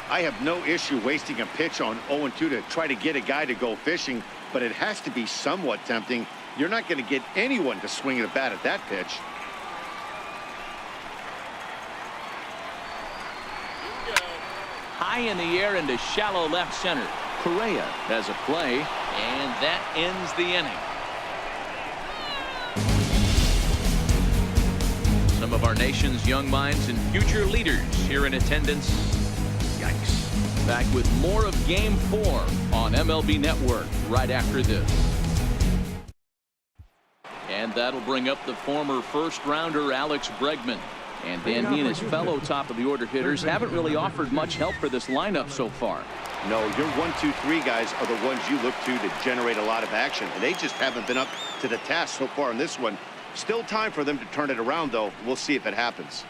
I have no issue wasting a pitch on 0-2 to try to get a guy to go fishing, but it has to be somewhat tempting. You're not going to get anyone to swing the bat at that pitch. High in the air into shallow left center. Correa has a play, and that ends the inning. Some of our nation's young minds and future leaders here in attendance. Yikes. Back with more of Game 4 on MLB Network right after this. And that'll bring up the former first-rounder Alex Bregman. And Dan, he and his fellow top-of-the-order hitters haven't really offered much help for this lineup so far. No, your 1, 2, 3 guys are the ones you look to generate a lot of action, and they just haven't been up to the task so far in this one. Still time for them to turn it around, though. We'll see if it happens.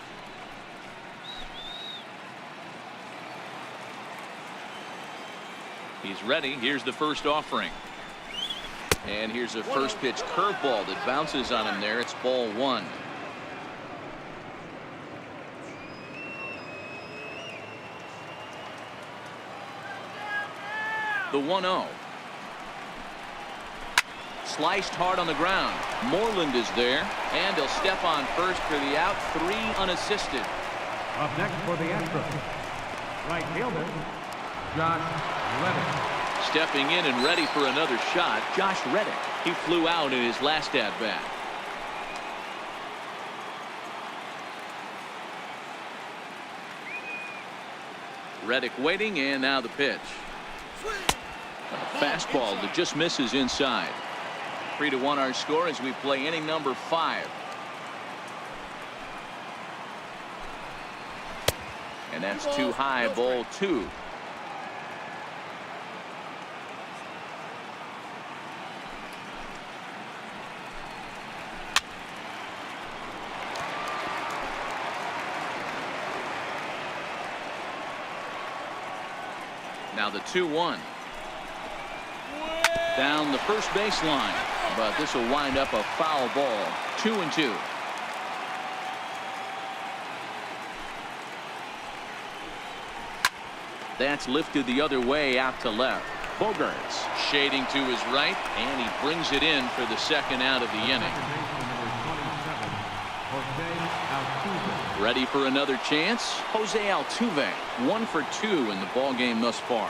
He's ready. Here's the first offering. And here's a first pitch curveball that bounces on him there. It's ball 1. The 1-0. Sliced hard on the ground. Moreland is there, and he'll step on first for the out. 3 unassisted. Up next for the Astros, right fielder, Josh Reddick. Stepping in and ready for another shot, Josh Reddick. He flew out in his last at-bat. Reddick waiting, and now the pitch. A fastball that just misses inside. 3-1 our score as we play inning number 5. And that's too high, ball 2. Now the 2-1. Down the first baseline, but this will wind up a foul ball. 2-2. That's lifted the other way out to left. Bogaerts shading to his right, and he brings it in for the second out of the inning. Ready for another chance. Jose Altuve, 1 for 2 in the ball game thus far.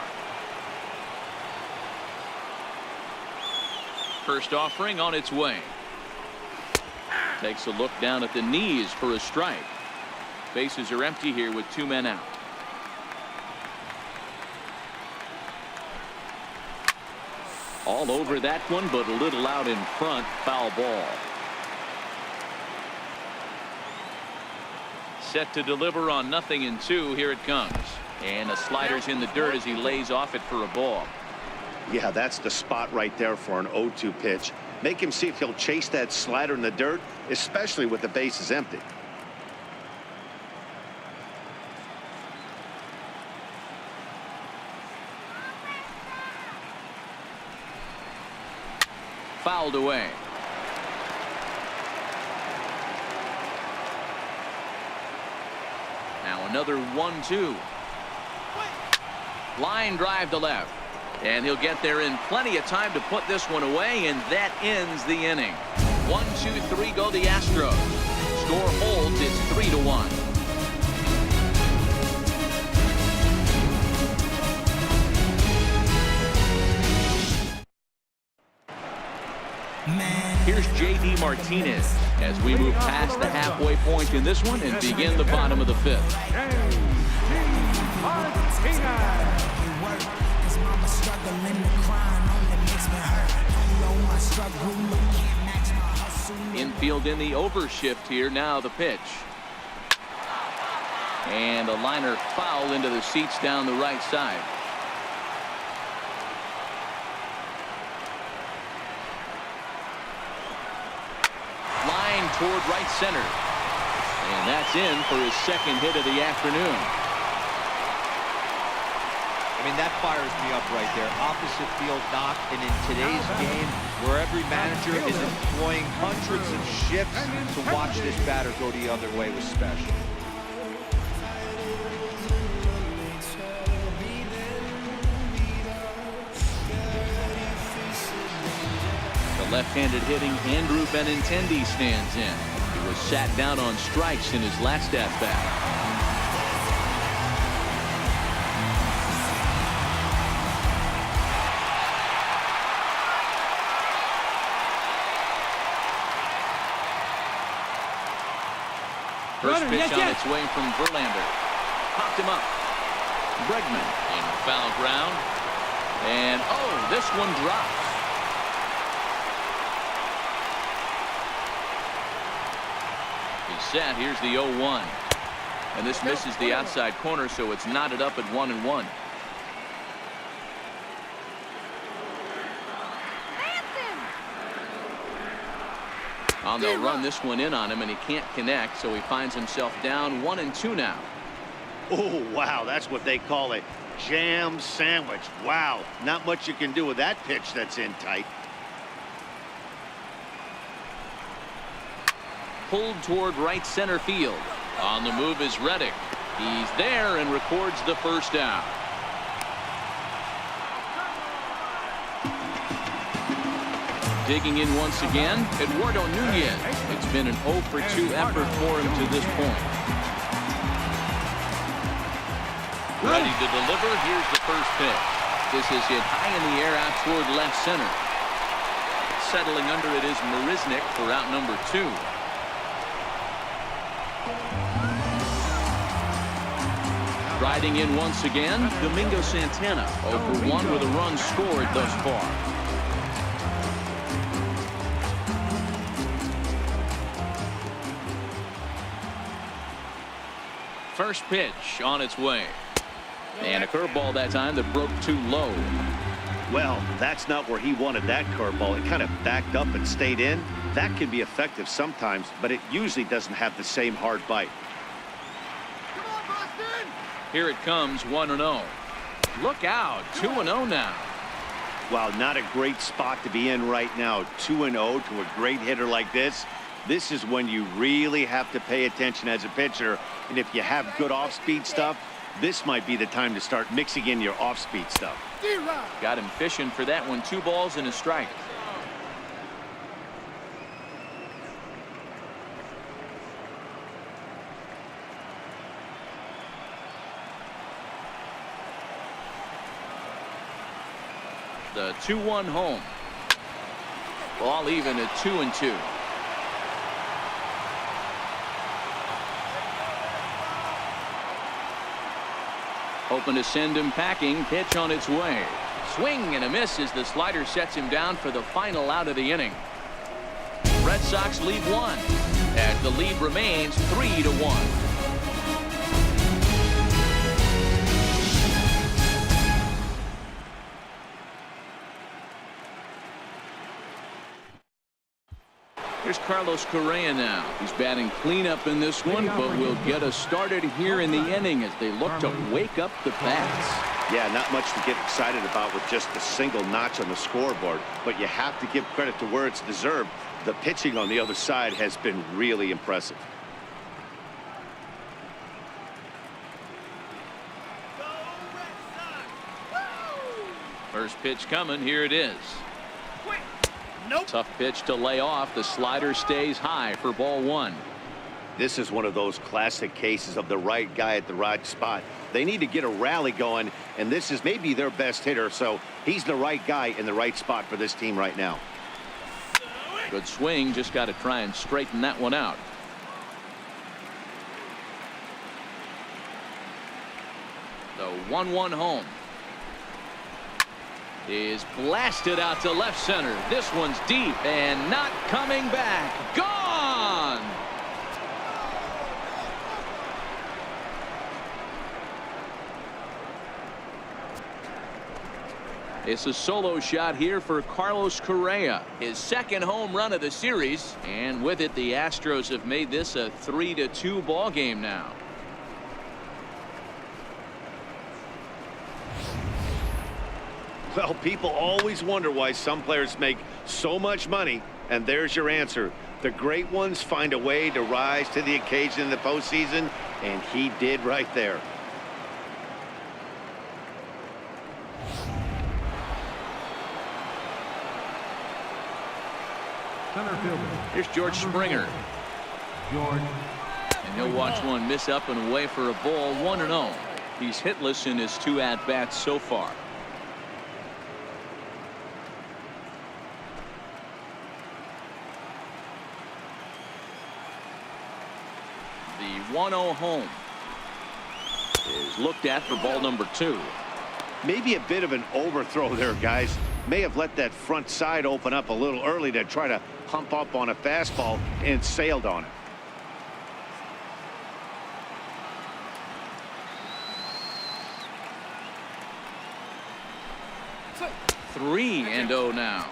First offering on its way. Takes a look down at the knees for a strike. Bases are empty here with 2 men out. All over that one, but a little out in front. Foul ball. Set to deliver on 0-2. Here it comes. And the slider's in the dirt as he lays off it for a ball. Yeah, that's the spot right there for an 0-2 pitch. Make him see if he'll chase that slider in the dirt, especially with the bases empty. Fouled away. Now another 1-2. Line drive to left. And he'll get there in plenty of time to put this one away, and that ends the inning. 1-2-3 go the Astros. Score holds, it's 3-1. Here's J.D. Martinez as we move past the halfway point in this one and begin the bottom of the fifth. Infield in the overshift here. Now the pitch. And a liner foul into the seats down the right side. Line toward right center. And that's in for his second hit of the afternoon. I mean, that fires me up right there. Opposite field knock, and in today's game, where every manager is employing hundreds of shifts to watch this batter go the other way was special. The left-handed hitting Andrew Benintendi stands in. He was sat down on strikes in his last at-bat. First pitch on its way from Verlander. Popped him up. Bregman in foul ground. And, oh, this one drops. He's set. Here's the 0-1. And this misses the outside corner, so it's knotted up at 1-1. And they'll run this one in on him, and he can't connect, so he finds himself down 1-2 now. Oh, wow, that's what they call a jam sandwich. Wow, not much you can do with that pitch that's in tight. Pulled toward right center field. On the move is Reddick. He's there and records the first down. Digging in once again, Eduardo Nunez. It's been an 0 for 2 effort for him to this point. Ready to deliver. Here's the first pitch. This is hit high in the air out toward left center. Settling under it is Marisnick for out number 2. Riding in once again, Domingo Santana. 0 for 1 with a run scored thus far. First pitch on its way. And a curveball that time that broke too low. Well, that's not where he wanted that curveball. It kind of backed up and stayed in. That can be effective sometimes, but it usually doesn't have the same hard bite. Here it comes, 1-0. Look out, 2-0 now. Wow, not a great spot to be in right now. 2-0 to a great hitter like this. This is when you really have to pay attention as a pitcher. And if you have good off-speed stuff, this might be the time to start mixing in your off-speed stuff. Got him fishing for that one. 2 balls and a strike. The 2-1 home. Ball even at 2-2. Hoping to send him packing. Pitch on its way. Swing and a miss as the slider sets him down for the final out of the inning. Red Sox lead 1 as the lead remains 3-1. Here's Carlos Correa now. He's batting cleanup in this one, but will get us started here in the inning as they look to wake up the bats. Yeah, not much to get excited about with just a single notch on the scoreboard, but you have to give credit to where it's deserved. The pitching on the other side has been really impressive. First pitch coming. Here it is. Nope. Tough pitch to lay off. The slider stays high for ball one. This is one of those classic cases of the right guy at the right spot. They need to get a rally going, and this is maybe their best hitter, so he's the right guy in the right spot for this team right now. Good swing. Just got to try and straighten that one out. The 1-1 home is blasted out to left center. This one's deep and not coming back. Gone! It's a solo shot here for Carlos Correa, his second home run of the series, and with it the Astros have made this a 3-2 ball game now. Well, people always wonder why some players make so much money, and there's your answer. The great ones find a way to rise to the occasion in the postseason, and he did right there. Center fielder. Here's George Springer. George. And he'll watch one miss up and away for a ball. 1-0. He's hitless in his 2 at-bats so far. The 1-0 home is looked at for ball number 2. Maybe a bit of an overthrow there, guys. May have let that front side open up a little early to try to hump up on a fastball and sailed on it. So 3-0 now.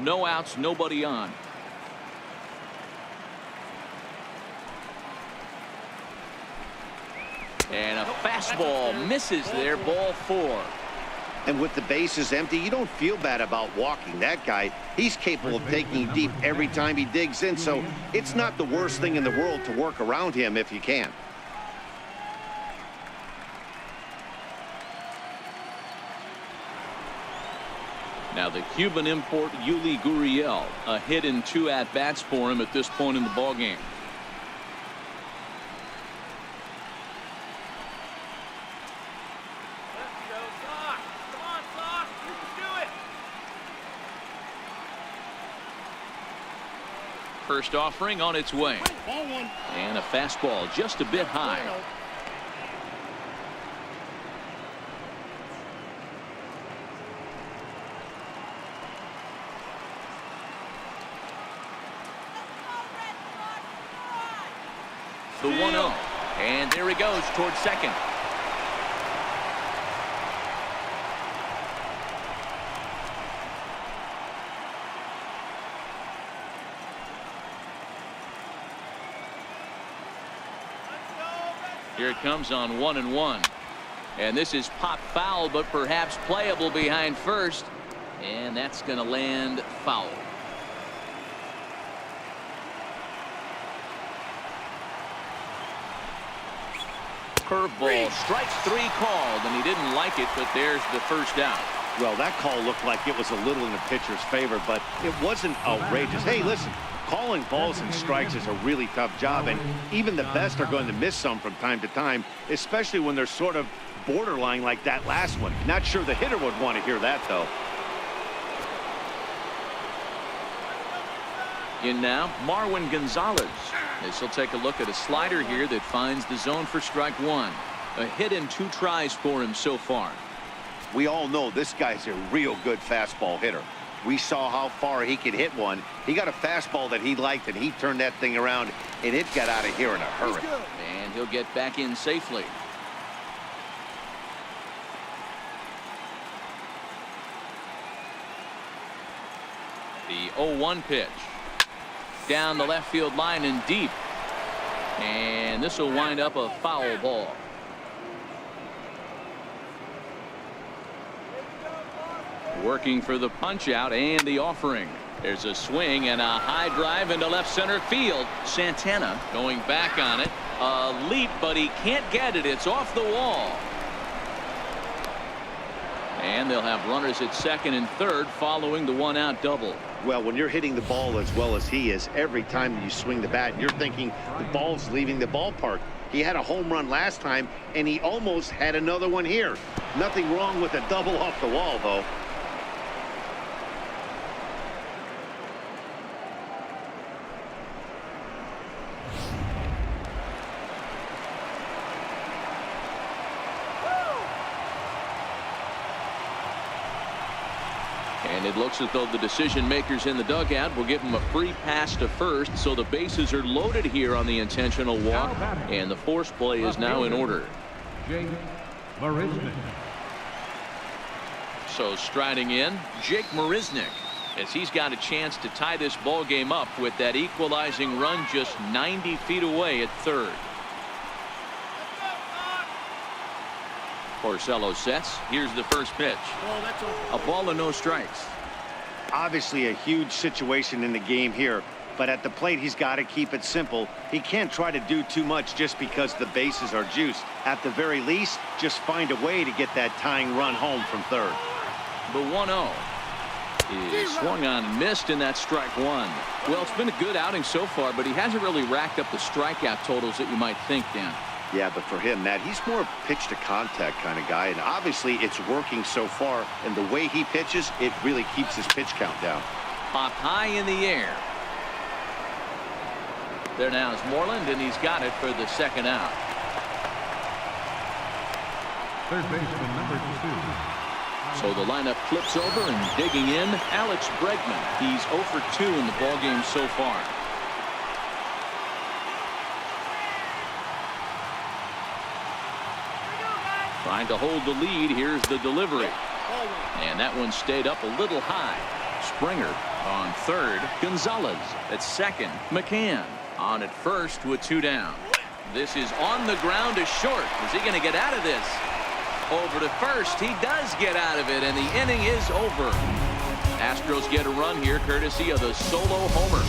No outs, nobody on. And a fastball misses there, ball 4. And with the bases empty, you don't feel bad about walking that guy. He's capable of taking deep every time he digs in, so it's not the worst thing in the world to work around him if you can. Now the Cuban import Yuli Gurriel, a hit in 2 at-bats for him at this point in the ballgame. First offering on its way. And a fastball just a bit high. The 1-0. And there he goes towards second. Here it comes on 1-1. And this is pop foul, but perhaps playable behind first. And that's going to land foul. Curveball, strike 3 called, and he didn't like it, but there's the first out. Well, that call looked like it was a little in the pitcher's favor, but it wasn't outrageous. Hey, listen, calling balls and strikes is a really tough job, and even the best are going to miss some from time to time, especially when they're sort of borderline like that last one. Not sure the hitter would want to hear that, though. In now, Marwin Gonzalez. This will take a look at a slider here that finds the zone for strike 1. A hit in 2 tries for him so far. We all know this guy's a real good fastball hitter. We saw how far he could hit one. He got a fastball that he liked, and he turned that thing around, and it got out of here in a hurry. And he'll get back in safely. The 0-1 pitch. Down the left field line and deep. And this will wind up a foul ball. Working for the punch out and the offering. There's a swing and a high drive into left center field. Santana going back on it. A leap, but he can't get it. It's off the wall. And they'll have runners at second and third following the one-out double. Well, when you're hitting the ball as well as he is, every time you swing the bat, you're thinking the ball's leaving the ballpark. He had a home run last time, and he almost had another one here. Nothing wrong with a double off the wall, though. And it looks as though the decision makers in the dugout will give him a free pass to first, so the bases are loaded here on the intentional walk, and the force play is now in order. Jake Marisnick. So striding in, Jake Marisnick, as he's got a chance to tie this ball game up with that equalizing run just 90 feet away at third. Porcello sets. Here's the first pitch. A ball and no strikes. Obviously a huge situation in the game here, but at the plate he's got to keep it simple. He can't try to do too much just because the bases are juiced. At the very least, just find a way to get that tying run home from third. The 1-0 is swung on and missed, and that's strike one. Well, it's been a good outing so far, but he hasn't really racked up the strikeout totals that you might think, Dan. Yeah, but for him, Matt, he's more pitch to contact kind of guy, and obviously it's working so far, and the way he pitches, it really keeps his pitch count down. Popped high in the air. There now is Moreland, and he's got it for the second out. Third baseman number 2. So the lineup flips over, and digging in, Alex Bregman. He's 0 for 2 in the ballgame so far. Trying to hold the lead. Here's the delivery. And that one stayed up a little high. Springer on third. Gonzalez at second. McCann on at first with 2 down. This is on the ground to short. Is he going to get out of this? Over to first. He does get out of it, and the inning is over. Astros get a run here courtesy of the solo homer.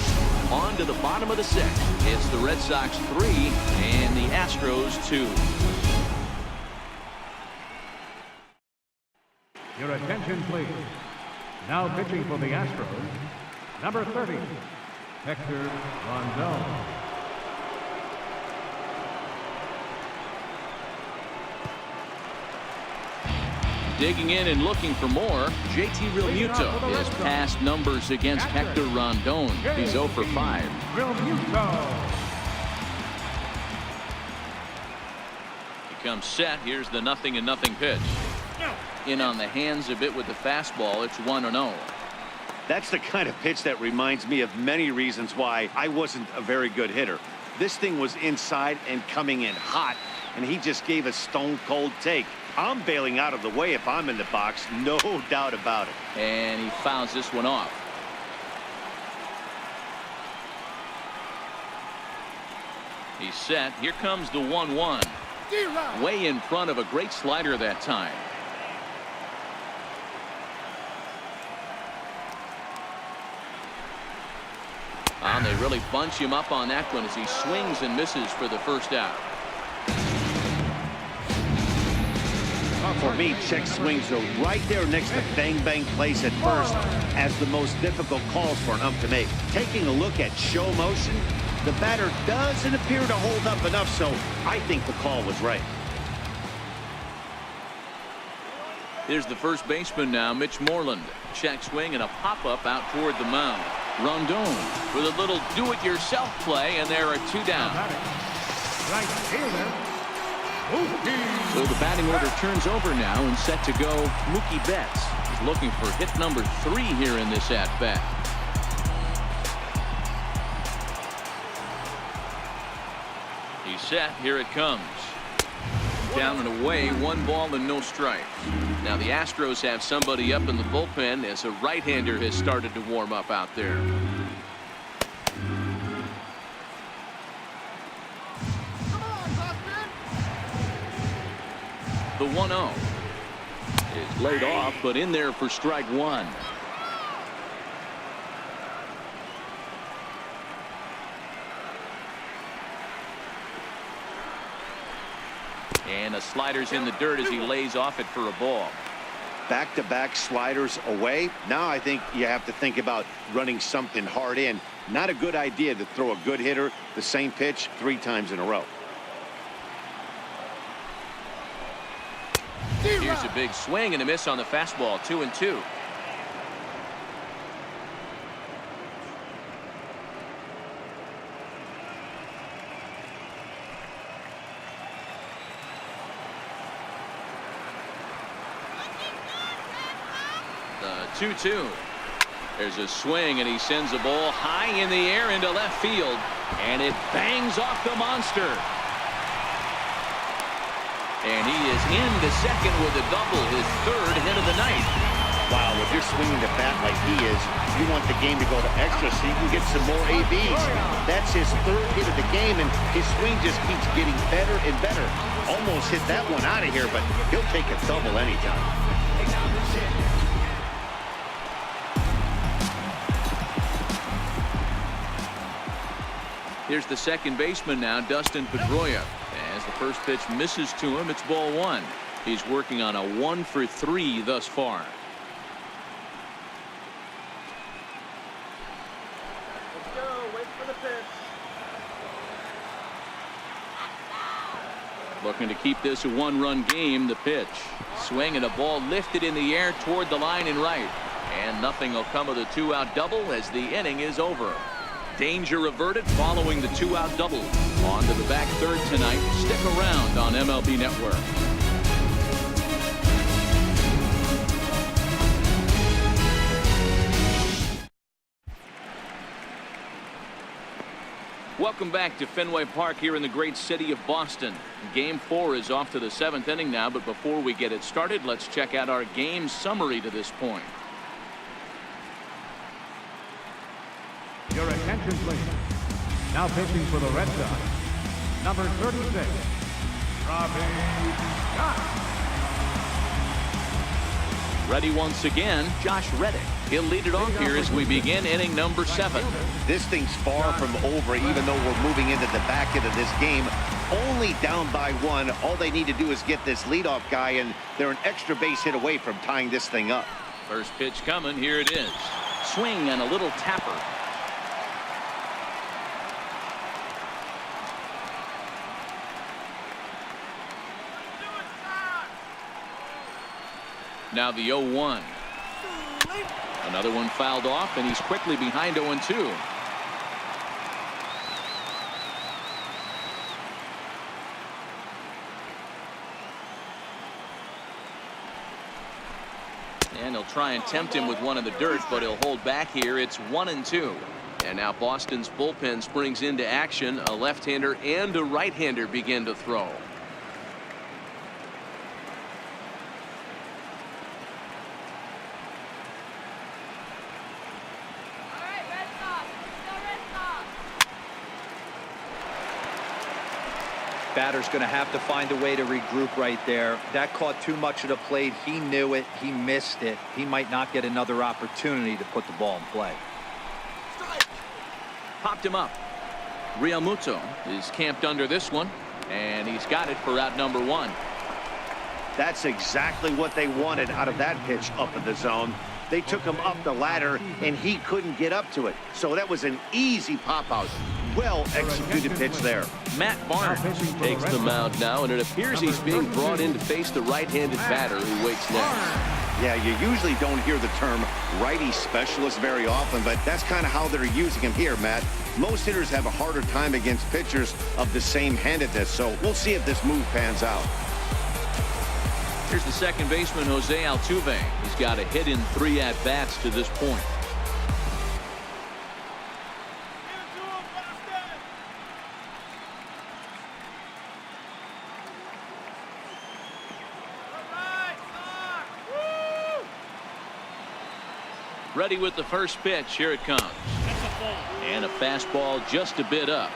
On to the bottom of the 6th. It's the Red Sox 3 and the Astros 2. Your attention, please. Now pitching for the Astros, number 30, Hector Rondon. Digging in and looking for more, JT Realmuto. His past numbers against Hector Rondon. He's 0 for 5. Realmuto. He comes set. Here's the 0-0 pitch. In on the hands a bit with the fastball. It's 1-0. That's the kind of pitch that reminds me of many reasons why I wasn't a very good hitter. This thing was inside and coming in hot, and he just gave a stone-cold take. I'm bailing out of the way if I'm in the box, no doubt about it. And he fouls this one off. He's set. Here comes the 1-1. Way in front of a great slider that time. And they really bunch him up on that one as he swings and misses for the first out. For me, check swings are right there next to bang-bang plays at first as the most difficult calls for an ump to make. Taking a look at show motion, the batter doesn't appear to hold up enough, so I think the call was right. Here's the first baseman now, Mitch Moreland. Check swing and a pop-up out toward the mound. Rondon with a little do-it-yourself play, and there are 2 down. Right fielder, Mookie. So the batting order turns over now, and set to go, Mookie Betts is looking for hit number 3 here in this at-bat. He's set. Here it comes. Down and away, 1 ball and no strikes. Now the Astros have somebody up in the bullpen as a right-hander has started to warm up out there. The 1-0 is laid off, but in there for strike 1. And a slider's in the dirt as he lays off it for a ball. Back-to-back sliders away. Now I think you have to think about running something hard in. Not a good idea to throw a good hitter the same pitch 3 times in a row. Here's a big swing and a miss on the fastball. 2-2. The 2-2. There's a swing and he sends a ball high in the air into left field, and it bangs off the monster. And he is into second with a double, his 3rd hit of the night. Wow, if you're swinging the bat like he is, you want the game to go to extra so you can get some more ABs. That's his 3rd hit of the game, and his swing just keeps getting better and better. Almost hit that one out of here, but he'll take a double anytime. Here's the second baseman now, Dustin Pedroia. As the first pitch misses to him, it's ball 1. He's working on a 1 for 3 thus far. Let's go. Wait for the pitch. Looking to keep this a 1-run game. The pitch. Swing and a ball lifted in the air toward the line and right. And nothing will come of the 2-out double as the inning is over. Danger averted following the 2-out double. On to the back third tonight. Stick around on MLB Network. Welcome back to Fenway Park here in the great city of Boston. Game 4 is off to the 7th inning now, but before we get it started, let's check out our game summary to this point. Your attention, please. Now pitching for the Red Sox, number 36, Robbie Scott. Ready once again, Josh Reddick. He'll lead it off here as we begin inning number 7. This thing's far from over, even though we're moving into the back end of this game. Only down by 1. All they need to do is get this leadoff guy, and they're an extra base hit away from tying this thing up. First pitch coming. Here it is. Swing and a little tapper. Now the 0-1. Another one fouled off, and he's quickly behind 0-2. And he'll try and tempt him with one in the dirt, but he'll hold back here. It's 1-2. And now Boston's bullpen springs into action. A left-hander and a right-hander begin to throw. Batter's going to have to find a way to regroup right there. That caught too much of the plate. He knew it. He missed it. He might not get another opportunity to put the ball in play. Popped him up. Realmuto is camped under this one, and he's got it for out number 1. That's exactly what they wanted out of that pitch up in the zone. They took him up the ladder, and he couldn't get up to it. So that was an easy pop-out. Well executed pitch there. Matt Barnes takes the mound now, and it appears he's being brought in to face the right-handed batter who waits next. Yeah, you usually don't hear the term righty specialist very often, but that's kind of how they're using him here, Matt. Most hitters have a harder time against pitchers of the same handedness, so we'll see if this move pans out. Here's the second baseman, Jose Altuve. He's got a hit in 3 at-bats to this point. Ready with the first pitch. Here it comes. And a fastball just a bit up.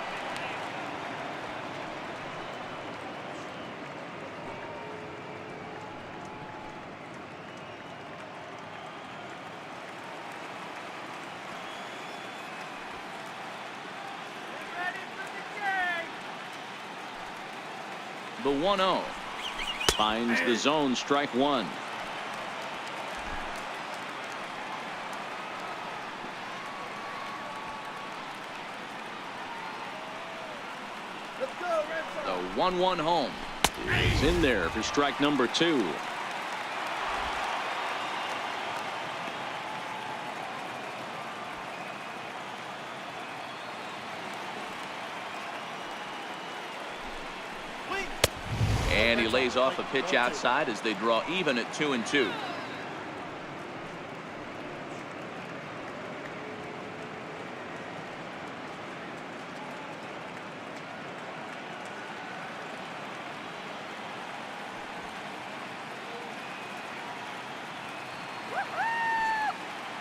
The 1-0 finds the zone, strike one. The 1-1 home is in there for strike number two. And he lays off a pitch outside as they draw even at 2-2.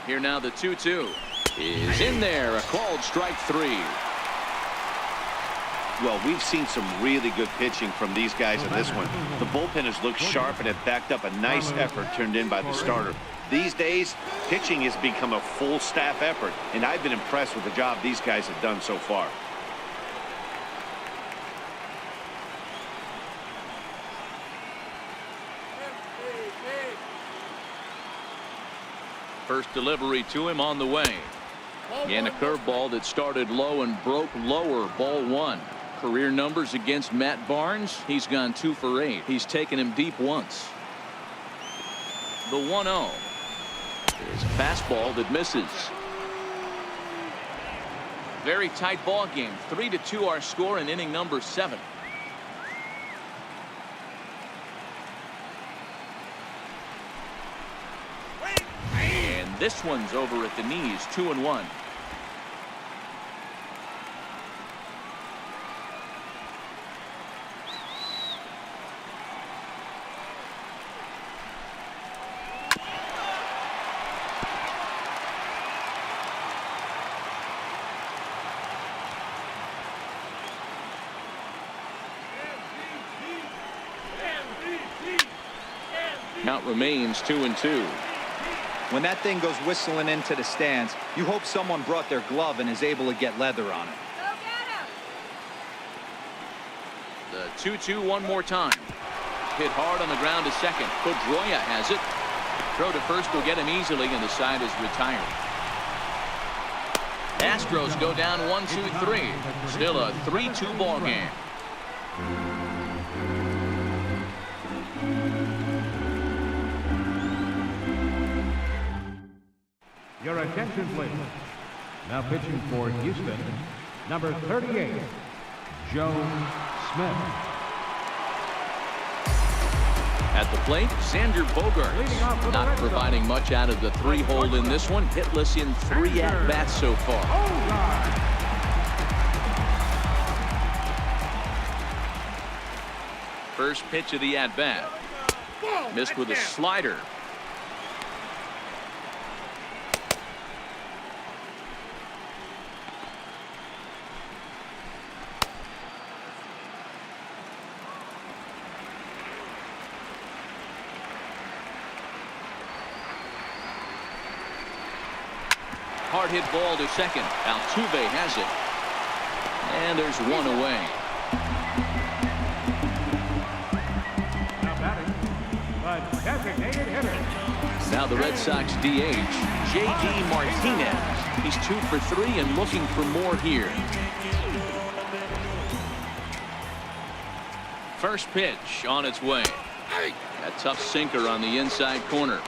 Here now the 2-2 is in there, a called strike three. Well, we've seen some really good pitching from these guys in this one. The bullpen has looked sharp and have backed up a nice effort turned in by the starter. These days, pitching has become a full staff effort, and I've been impressed with the job these guys have done so far. First delivery to him on the way. And a curveball that started low and broke lower, ball one. Career numbers against Matt Barnes. He's gone 2 for 8. He's taken him deep once. The 1-0 is a fastball that misses. Very tight ball game. 3-2 our score in inning number 7. And this one's over at the knees, 2-1. Count remains 2-2. When that thing goes whistling into the stands, you hope someone brought their glove and is able to get leather on it. The 2-2 one more time. Hit hard on the ground to second. Pedroia has it. Throw to first will get him easily, and the side is retired. Astros go down 1-2-3. Still a 3-2 ball game. Your attention, please. Now pitching for Houston, number 38, Joe Smith. At the plate, Xander Bogaerts not providing much out of the 3-hole in this one. Hitless in 3 at-bats so far. First pitch of the at-bat. Missed with a slider. Hard hit ball to second. Altuve has it. And there's one away. Now batting, the designated hitter. Now the Red Sox DH, J.D. Martinez. He's 2 for 3 and looking for more here. First pitch on its way. A tough sinker on the inside corner.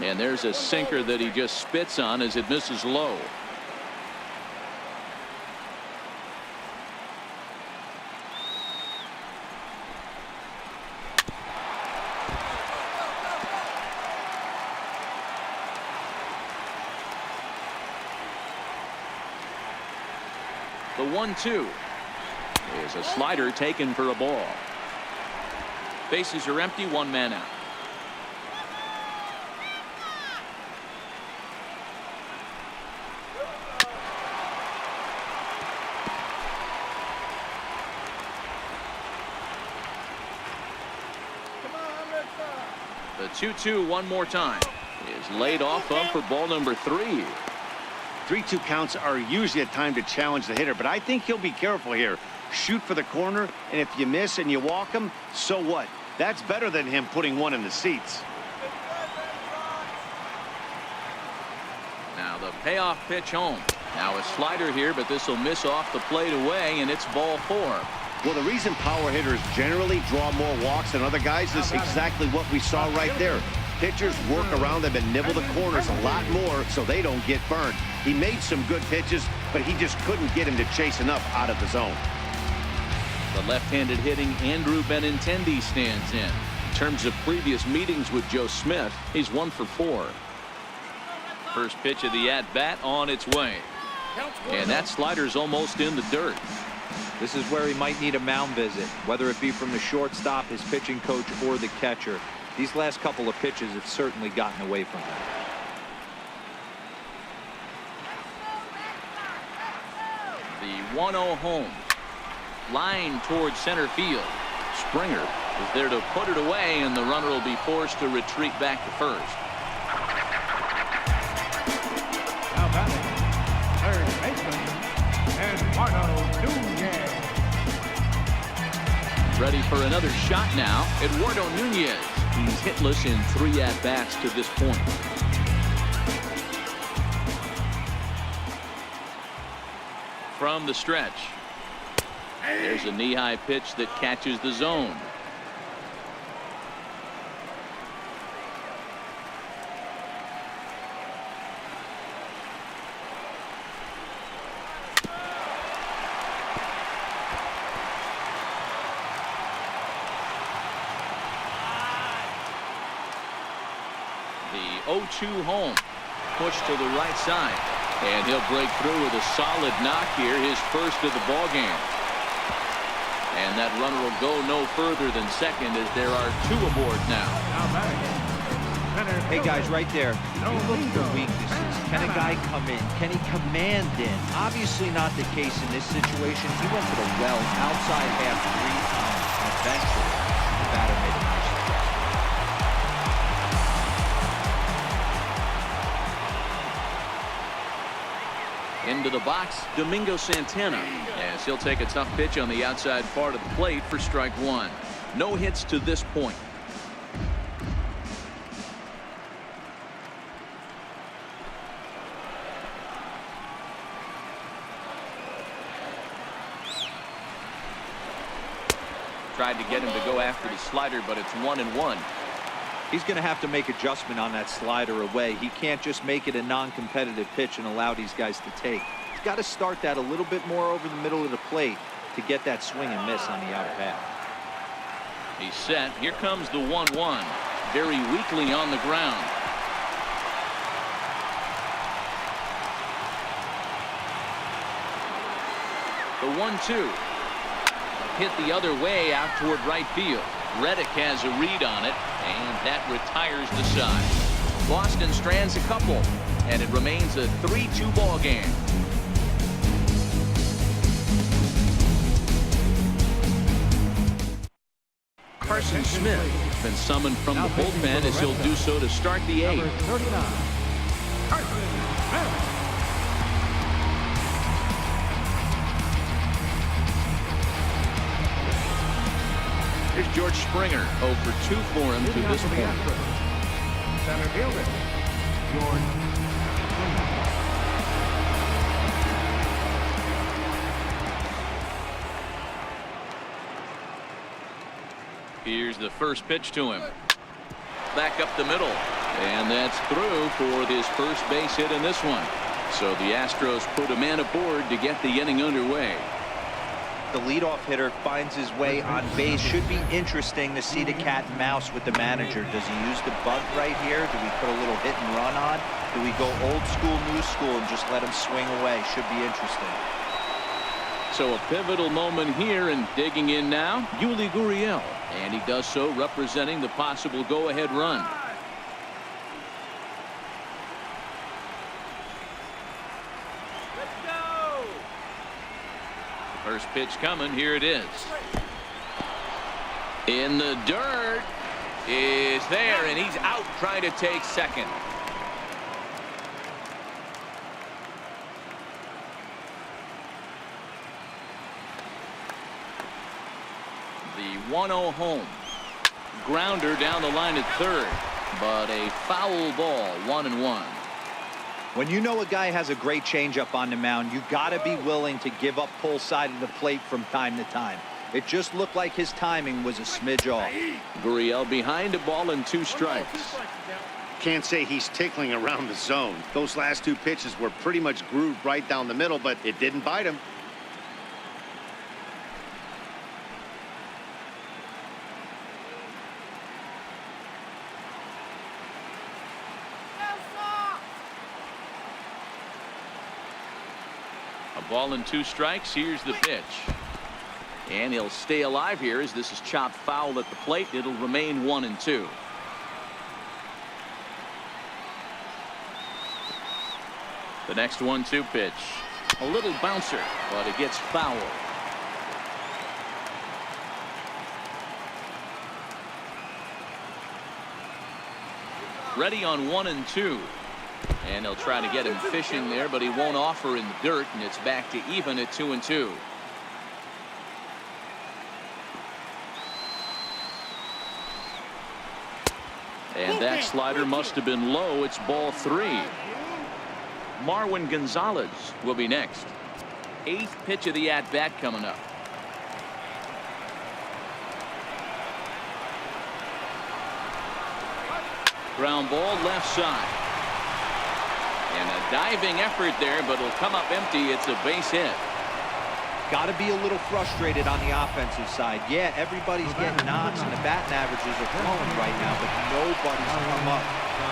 And there's a sinker that he just spits on as it misses low. The 1-2 is a slider taken for a ball. Bases are empty, one man out. The 2-2 one more time is laid off up for ball number 3. 3-2 counts are usually a time to challenge the hitter, but I think he'll be careful here. Shoot for the corner, and if you miss and you walk him, so what? That's better than him putting one in the seats. Now the payoff pitch home. Now a slider here, but this will miss off the plate away, and it's ball 4. Well, the reason power hitters generally draw more walks than other guys is exactly what we saw right there. Pitchers work around them and nibble the corners a lot more so they don't get burned. He made some good pitches, but he just couldn't get him to chase enough out of the zone. The left-handed hitting Andrew Benintendi stands in. In terms of previous meetings with Joe Smith, he's 1 for 4. First pitch of the at-bat on its way. And that slider's almost in the dirt. This is where he might need a mound visit, whether it be from the shortstop, his pitching coach, or the catcher. These last couple of pitches have certainly gotten away from him. The 1-0 home. Line towards center field. Springer is there to put it away, and the runner will be forced to retreat back to first. Now batting, third baseman, Eduardo Nunez. Ready for another shot now. Eduardo Nunez. He's hitless in 3 at-bats to this point. From the stretch. There's a knee-high pitch that catches the zone. The 0-2 home. Push to the right side. And he'll break through with a solid knock here, his first of the ball game. And that runner will go no further than second as there are 2 aboard now. Hey guys, right there, you look for weaknesses. Can a guy come in? Can he command in? Obviously not the case in this situation. He went to the well outside half 3 times, and eventually the batter made a nice adjustment. Into the box, Domingo Santana, as he'll take a tough pitch on the outside part of the plate for strike 1. No hits to this point. Tried to get him to go after the slider, but it's 1-1. He's going to have to make adjustment on that slider away. He can't just make it a non-competitive pitch and allow these guys to take. He's got to start that a little bit more over the middle of the plate to get that swing and miss on the outer path. He's set. Here comes the 1-1. Very weakly on the ground. The 1-2. Hit the other way out toward right field. Reddick has a read on it, and that retires the side. Boston strands a couple, and it remains a 3-2 ball game. Carson Smith has been summoned from the bullpen as he'll do so to start the 8th. Number 39, Carson Smith. Here's George Springer, 0 for 2 for him to this point. Center fielder, George Springer. Here's the first pitch to him. Back up the middle. And that's through for his first base hit in this one. So the Astros put a man aboard to get the inning underway. The leadoff hitter finds his way on base. Should be interesting to see the cat and mouse with the manager. Does he use the bunt right here? Do we put a little hit and run on? Do we go old school, new school, and just let him swing away? Should be interesting. So a pivotal moment here, and digging in now, Yuli Gurriel. And he does so representing the possible go-ahead run. Let's go. First pitch coming. Here it is. In the dirt. Is there, and he's out trying to take second. The 1-0 home. Grounder down the line at third, but a foul ball, 1-1. When you know a guy has a great changeup on the mound, you got to be willing to give up pull side of the plate from time to time. It just looked like his timing was a smidge off. Gurriel behind a ball and 2 strikes. Can't say he's tickling around the zone. Those last 2 pitches were pretty much grooved right down the middle, but it didn't bite him. A ball and 2 strikes. Here's the pitch. And he'll stay alive here as this is chopped foul at the plate. It'll remain 1-2. The next 1-2 pitch. A little bouncer, but it gets foul. Ready on 1-2. And he'll try to get him fishing there, but he won't offer in the dirt, and it's back to even at 2-2. And that slider must have been low. It's ball 3. Marwin Gonzalez will be next. 8th pitch of the at-bat coming up. Ground ball left side. And a diving effort there, but it'll come up empty. It's a base hit. Got to be a little frustrated on the offensive side. Yeah, everybody's getting knocks and the batting averages are flowing right now, but nobody's come up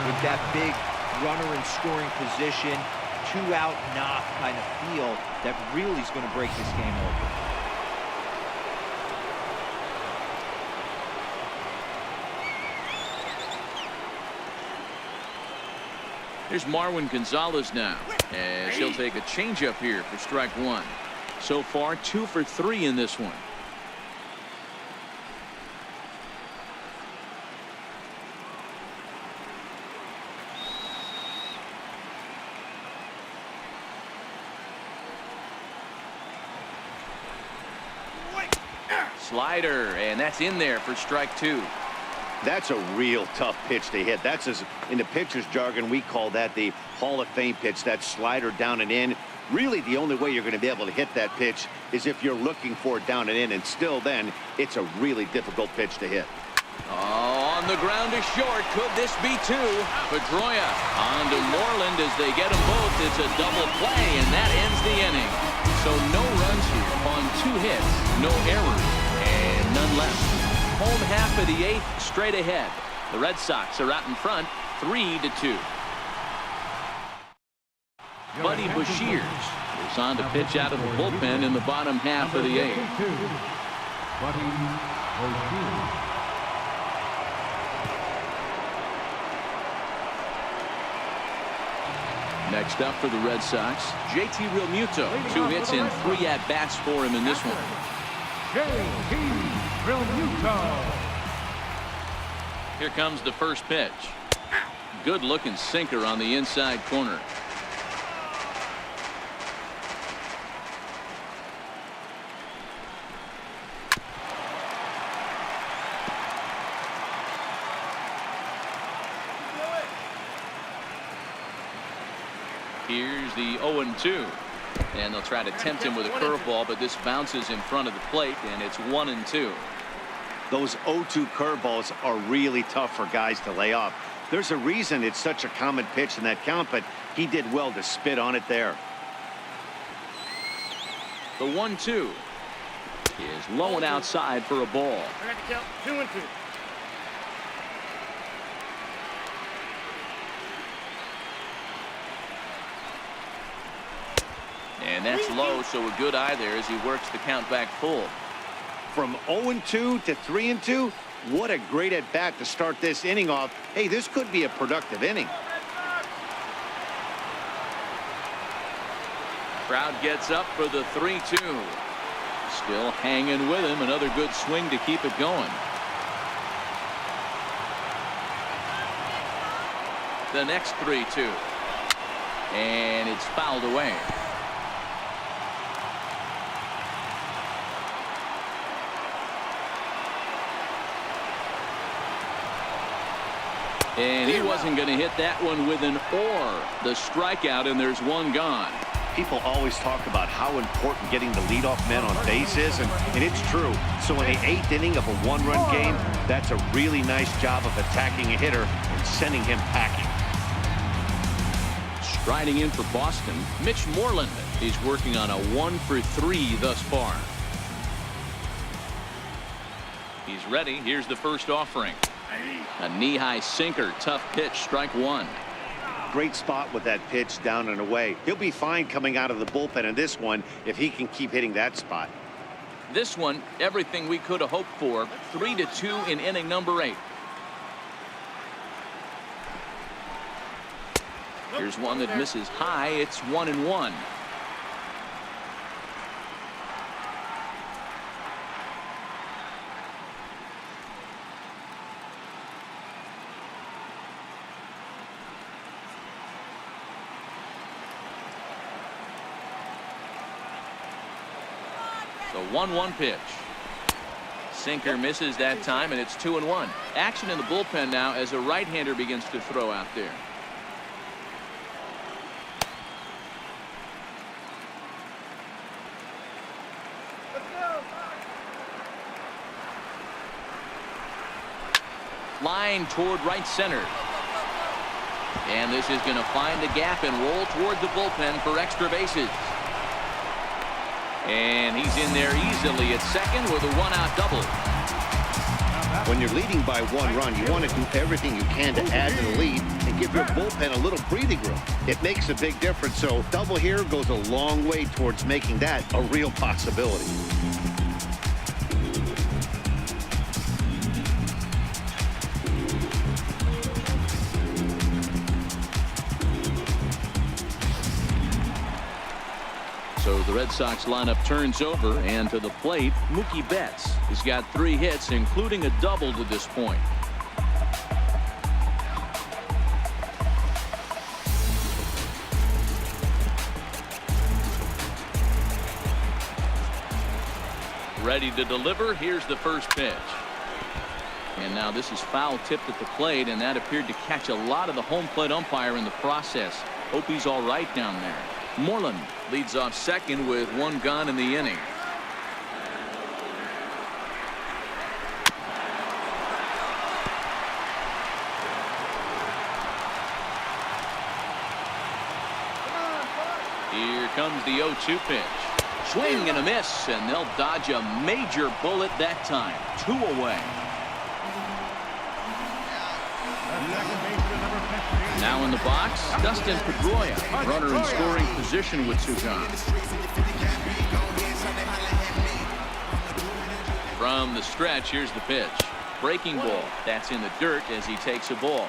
with that big runner in scoring position, 2-out knock kind of feel that really is going to break this game open. Here's Marwin Gonzalez now, as he'll take a changeup here for strike 1. So far, 2 for 3 in this one. Slider, and that's in there for strike 2. That's a real tough pitch to hit. That's, as in the pitcher's jargon, we call that the Hall of Fame pitch. That slider down and in. Really, the only way you're going to be able to hit that pitch is if you're looking for it down and in, and still then, it's a really difficult pitch to hit. Oh, on the ground is short. Could this be 2? Pedroia on to Moreland as they get them both. It's a double play, and that ends the inning. So no runs here on 2 hits, no errors, and none left. Home half of the 8th straight ahead. The Red Sox are out in front, 3-2. Buddy Bashir is on to pitch out of the bullpen in the bottom half of the 8th. Buddy Bashir. Next up for the Red Sox, JT Realmuto. 2 hits and 3 at-bats for him in this one. JT Realmuto. Here comes the first pitch. Good looking sinker on the inside corner. Here's the 0-2. And they'll try to tempt him with a curveball, but this bounces in front of the plate, and it's 1-2. Those 0-2 curveballs are really tough for guys to lay off. There's a reason it's such a common pitch in that count, but he did well to spit on it there. The 1-2 is low and outside for a ball. I got to count 2-2. And that's low, so a good eye there as he works the count back full. From 0-2 to 3-2, what a great at-bat to start this inning off. Hey, this could be a productive inning. Crowd gets up for the 3-2. Still hanging with him. Another good swing to keep it going. The next 3-2. And it's fouled away. And he wasn't going to hit that one with an or. The strikeout, and there's one gone. People always talk about how important getting the leadoff man on base is, and it's true. So in the 8th inning of a one-run game, that's a really nice job of attacking a hitter and sending him packing. Striding in for Boston, Mitch Moreland. He's working on a 1-for-3 thus far. He's ready. Here's the first offering. A knee-high sinker. Tough pitch. Strike one. Great spot with that pitch down and away. He'll be fine coming out of the bullpen in this one if he can keep hitting that spot. This one, everything we could have hoped for. 3-2 in inning number 8. Here's one that misses high. It's 1-1. The 1-1 pitch. Sinker misses that time, and it's 2-1. Action in the bullpen now as a right-hander begins to throw out there. Line toward right center. And this is going to find the gap and roll toward the bullpen for extra bases. And he's in there easily at second with a 1-out double. When you're leading by 1 run, you want to do everything you can to add to the lead and give your bullpen a little breathing room. It makes a big difference, so double here goes a long way towards making that a real possibility. So the Red Sox lineup turns over, and to the plate, Mookie Betts. He's got 3 hits, including a double to this point. Ready to deliver. Here's the first pitch. And now this is foul tipped at the plate, and that appeared to catch a lot of the home plate umpire in the process. Hope he's all right down there. Moreland leads off second with 1 gone in the inning. Here comes the 0-2 pitch. Swing and a miss, and they'll dodge a major bullet that time. 2 away. Now in the box, Dustin Pedroia, runner in scoring position with 2 gone. From the stretch, here's the pitch. Breaking ball. That's in the dirt as he takes a ball.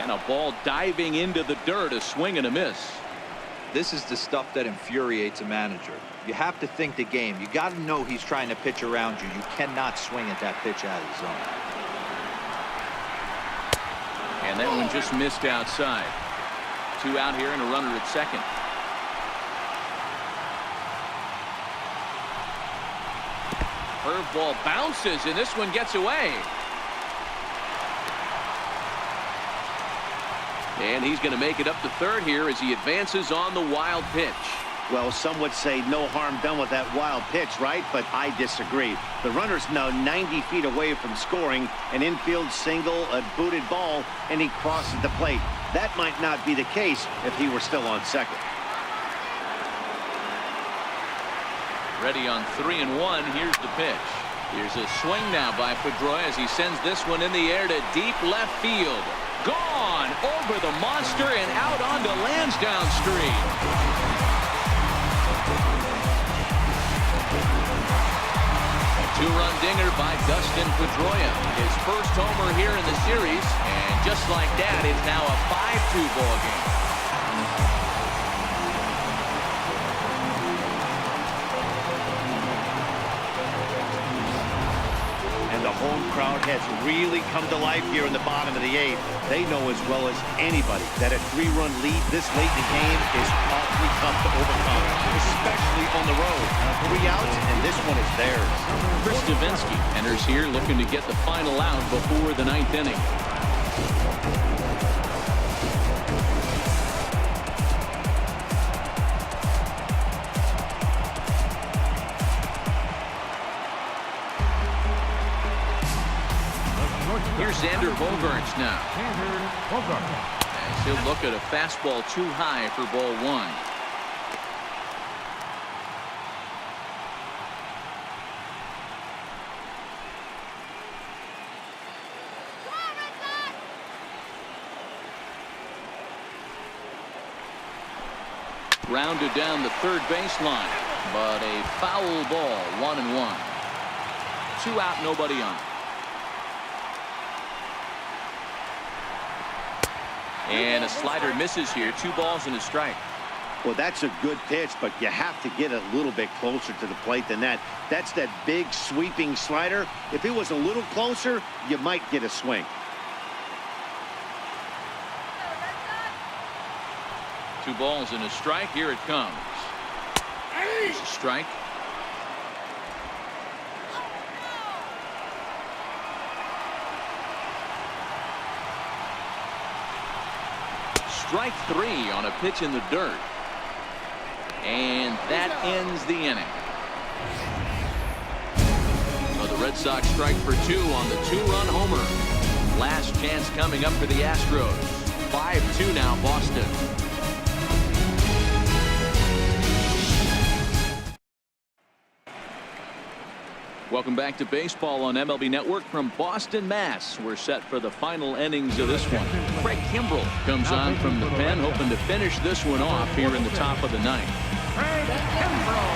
And a ball diving into the dirt, a swing and a miss. This is the stuff that infuriates a manager. You have to think the game. You got to know he's trying to pitch around you. You cannot swing at that pitch out of the zone. And that one just missed outside. 2 out here and a runner at second. Curveball bounces, and this one gets away. And he's going to make it up to third here as he advances on the wild pitch. Well, some would say no harm done with that wild pitch, right? But I disagree. The runner's now 90 feet away from scoring, an infield single, a booted ball, and he crosses the plate. That might not be the case if he were still on second. Ready on 3-1. Here's the pitch. Here's a swing now by Pedroia as he sends this one in the air to deep left field. Gone over the monster and out onto Lansdowne Street. A two-run dinger by Dustin Pedroia. His first homer here in the series. And just like that, it's now a 5-2 ball game. The home crowd has really come to life here in the bottom of the 8th. They know as well as anybody that a 3-run lead this late in the game is awfully tough to overcome, especially on the road. 3 outs, and this one is theirs. Chris Davinsky enters here looking to get the final out before the 9th inning. Here's Xander Bogaerts now. As he'll look at a fastball too high for ball 1. Rounded down the third baseline, but a foul ball, 1-1. 2 out, nobody on. And a slider misses here. 2 balls and a strike. Well, that's a good pitch, but you have to get a little bit closer to the plate than that. That's that big sweeping slider. If it was a little closer, you might get a swing. Two balls and a strike. Here it comes. There's a strike. Strike 3 on a pitch in the dirt. And that ends the inning. So the Red Sox strike for 2 on the 2-run homer. Last chance coming up for the Astros. 5-2 now, Boston. Welcome back to baseball on MLB Network from Boston, Mass. We're set for the final innings of this one. Craig Kimbrell comes on from the pen, hoping to finish this one off here in the top of the 9th. Craig Kimbrell.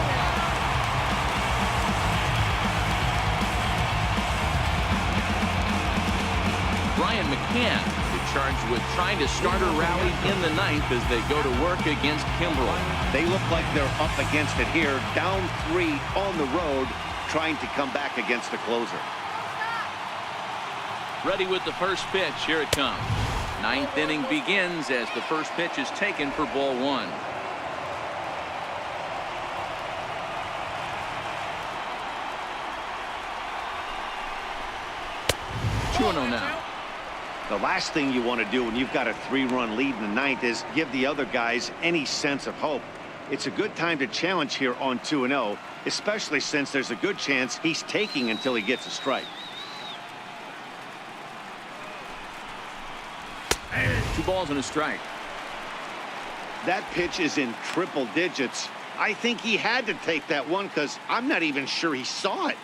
Brian McCann is charged with trying to start a rally in the 9th as they go to work against Kimbrell. They look like they're up against it here, down 3 on the road, trying to come back against the closer. Ready with the first pitch. Here it comes. 9th inning begins as the first pitch is taken for ball 1. Now. The last thing you want to do when you've got a 3-run lead in the 9th is give the other guys any sense of hope. It's a good time to challenge here on 2-0, especially since there's a good chance he's taking until he gets a strike. 2 balls and a strike. That pitch is in triple digits. I think he had to take that one because I'm not even sure he saw it.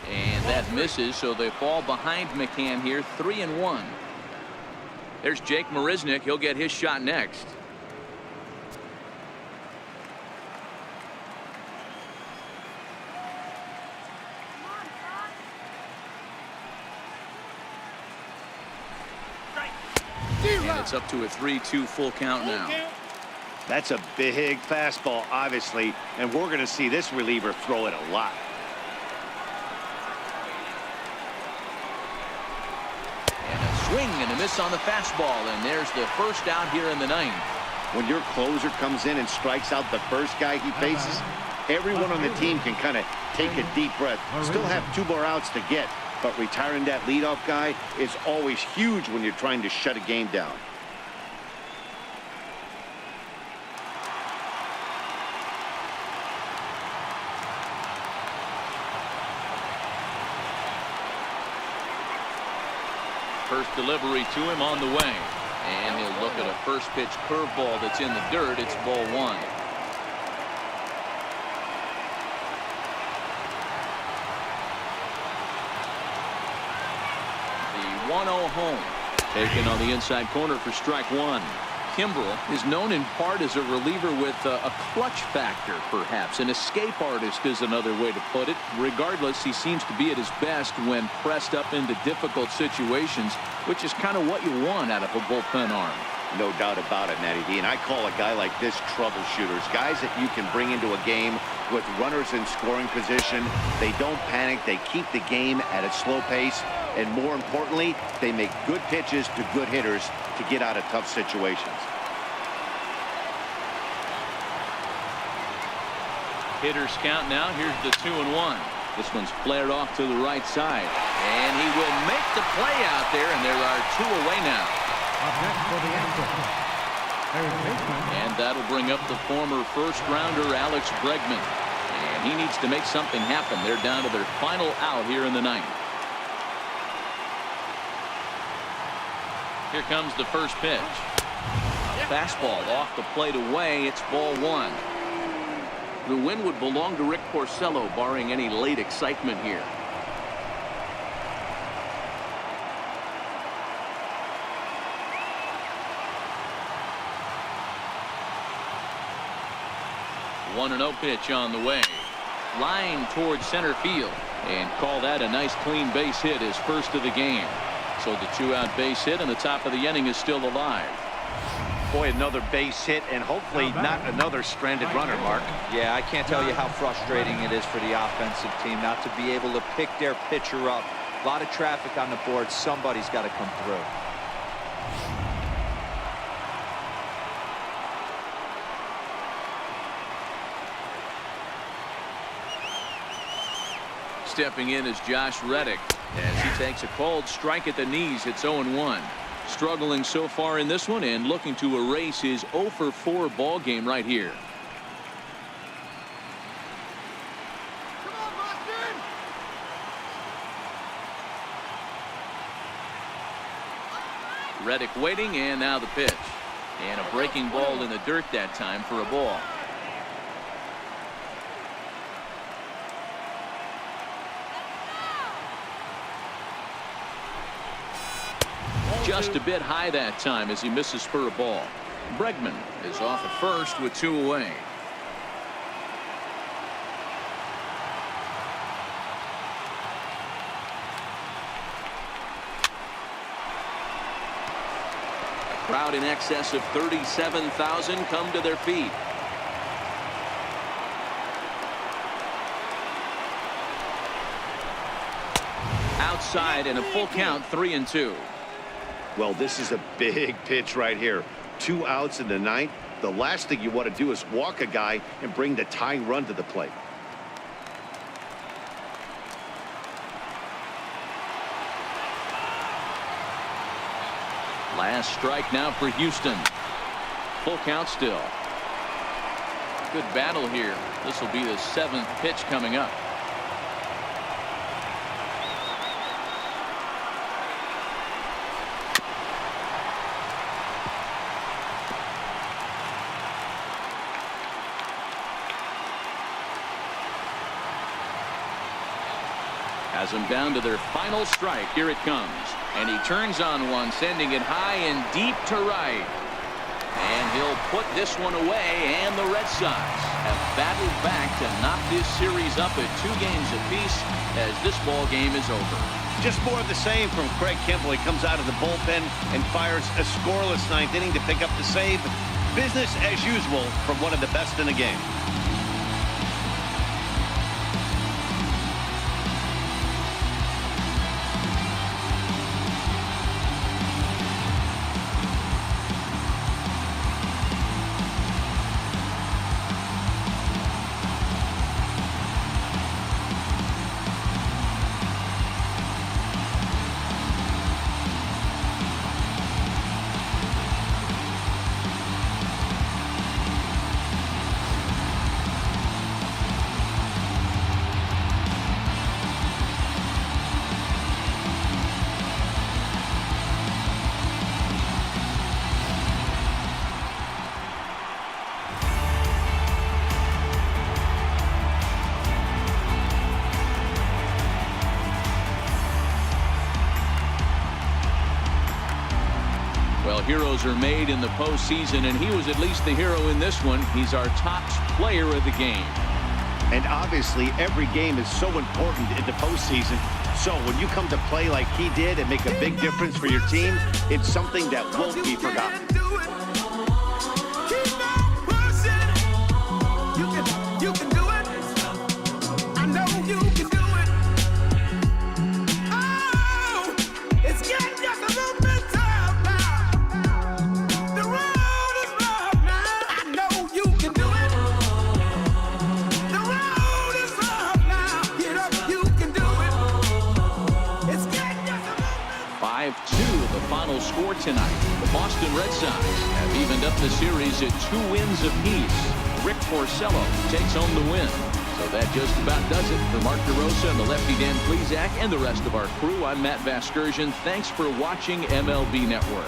And that misses, so they fall behind McCann here, 3-1. There's Jake Marisnick. He'll get his shot next. And it's up to a 3-2 full count now. That's a big fastball, obviously, and we're going to see this reliever throw it a lot. Swing and a miss on the fastball, and there's the first out here in the 9th. When your closer comes in and strikes out the first guy he faces, everyone on the team can kind of take a deep breath. Still have 2 more outs to get, but retiring that leadoff guy is always huge when you're trying to shut a game down. first delivery to him on the way. And he'll look at a first pitch curveball that's in the dirt. It's ball one. The 1-0 home. Taken on the inside corner for strike one. Kimbrel is known in part as a reliever with a clutch factor, perhaps. An escape artist is another way to put it. Regardless, he seems to be at his best when pressed up into difficult situations, which is kind of what you want out of a bullpen arm. No doubt about it, Matty D. And I call a guy like this troubleshooters. Guys that you can bring into a game with runners in scoring position. They don't panic. They keep the game at a slow pace. And more importantly, they make good pitches to good hitters to get out of tough situations. Hitters count now. Here's the 2-1. This one's flared off to the right side. And he will make the play out there, and there are two away now. Up next for the Astros, third baseman. And that'll bring up the former first-rounder Alex Bregman. And he needs to make something happen. They're down to their final out here in the ninth. Here comes the first pitch. A fastball off the plate away. It's ball one. The win would belong to Rick Porcello, barring any late excitement here. One 1-0 pitch on the way. Line towards center field. And call that a nice clean base hit, his first of the game. So the 2-out base hit, and the top of the inning is still alive. Boy, another base hit, and hopefully not another stranded runner, Mark. Yeah, I can't tell you how frustrating it is for the offensive team not to be able to pick their pitcher up. A lot of traffic on the board. Somebody's got to come through. Stepping in is Josh Reddick as he takes a cold strike at the knees. It's 0-1. Struggling so far in this one and looking to erase his 0-for-4 ball game right here. Come on, Boston! Reddick waiting, and now the pitch. And a breaking ball in the dirt that time for a ball. Just a bit high that time as he misses for a ball. Bregman is off at first with two away. A crowd in excess of 37,000 come to their feet. Outside and a full count, 3-2. Well, this is a big pitch right here. 2 outs in the ninth. The last thing you want to do is walk a guy and bring the tying run to the plate. Last strike now for Houston. Full count still. Good battle here. This will be the 7th pitch coming up. Has him down to their final strike. Here it comes. And he turns on one, sending it high and deep to right. And he'll put this one away, and the Red Sox have battled back to knock this series up at 2 games apiece as this ball game is over. Just more of the same from Craig Kimbrel. He comes out of the bullpen and fires a scoreless 9th inning to pick up the save. Business as usual from one of the best in the game. Well, heroes are made in the postseason, and he was at least the hero in this one. He's our top player of the game. And obviously, every game is so important in the postseason. So when you come to play like he did and make a big difference for your team, it's something that won't be forgotten. You can do it. I know you can do it. Oh, it's getting just a little bit tough now. The road is rough now. I know you can do it. The road is rough now. Get up, you can do it. It's getting just a little bit. 5-2, the final score tonight. The Boston Red Sox have evened up the series at 2 wins apiece. Rick Porcello takes home the win. So that just about does it. For Mark DeRosa and the lefty Dan Plesac and the rest of our crew, I'm Matt Vasgersian. Thanks for watching MLB Network.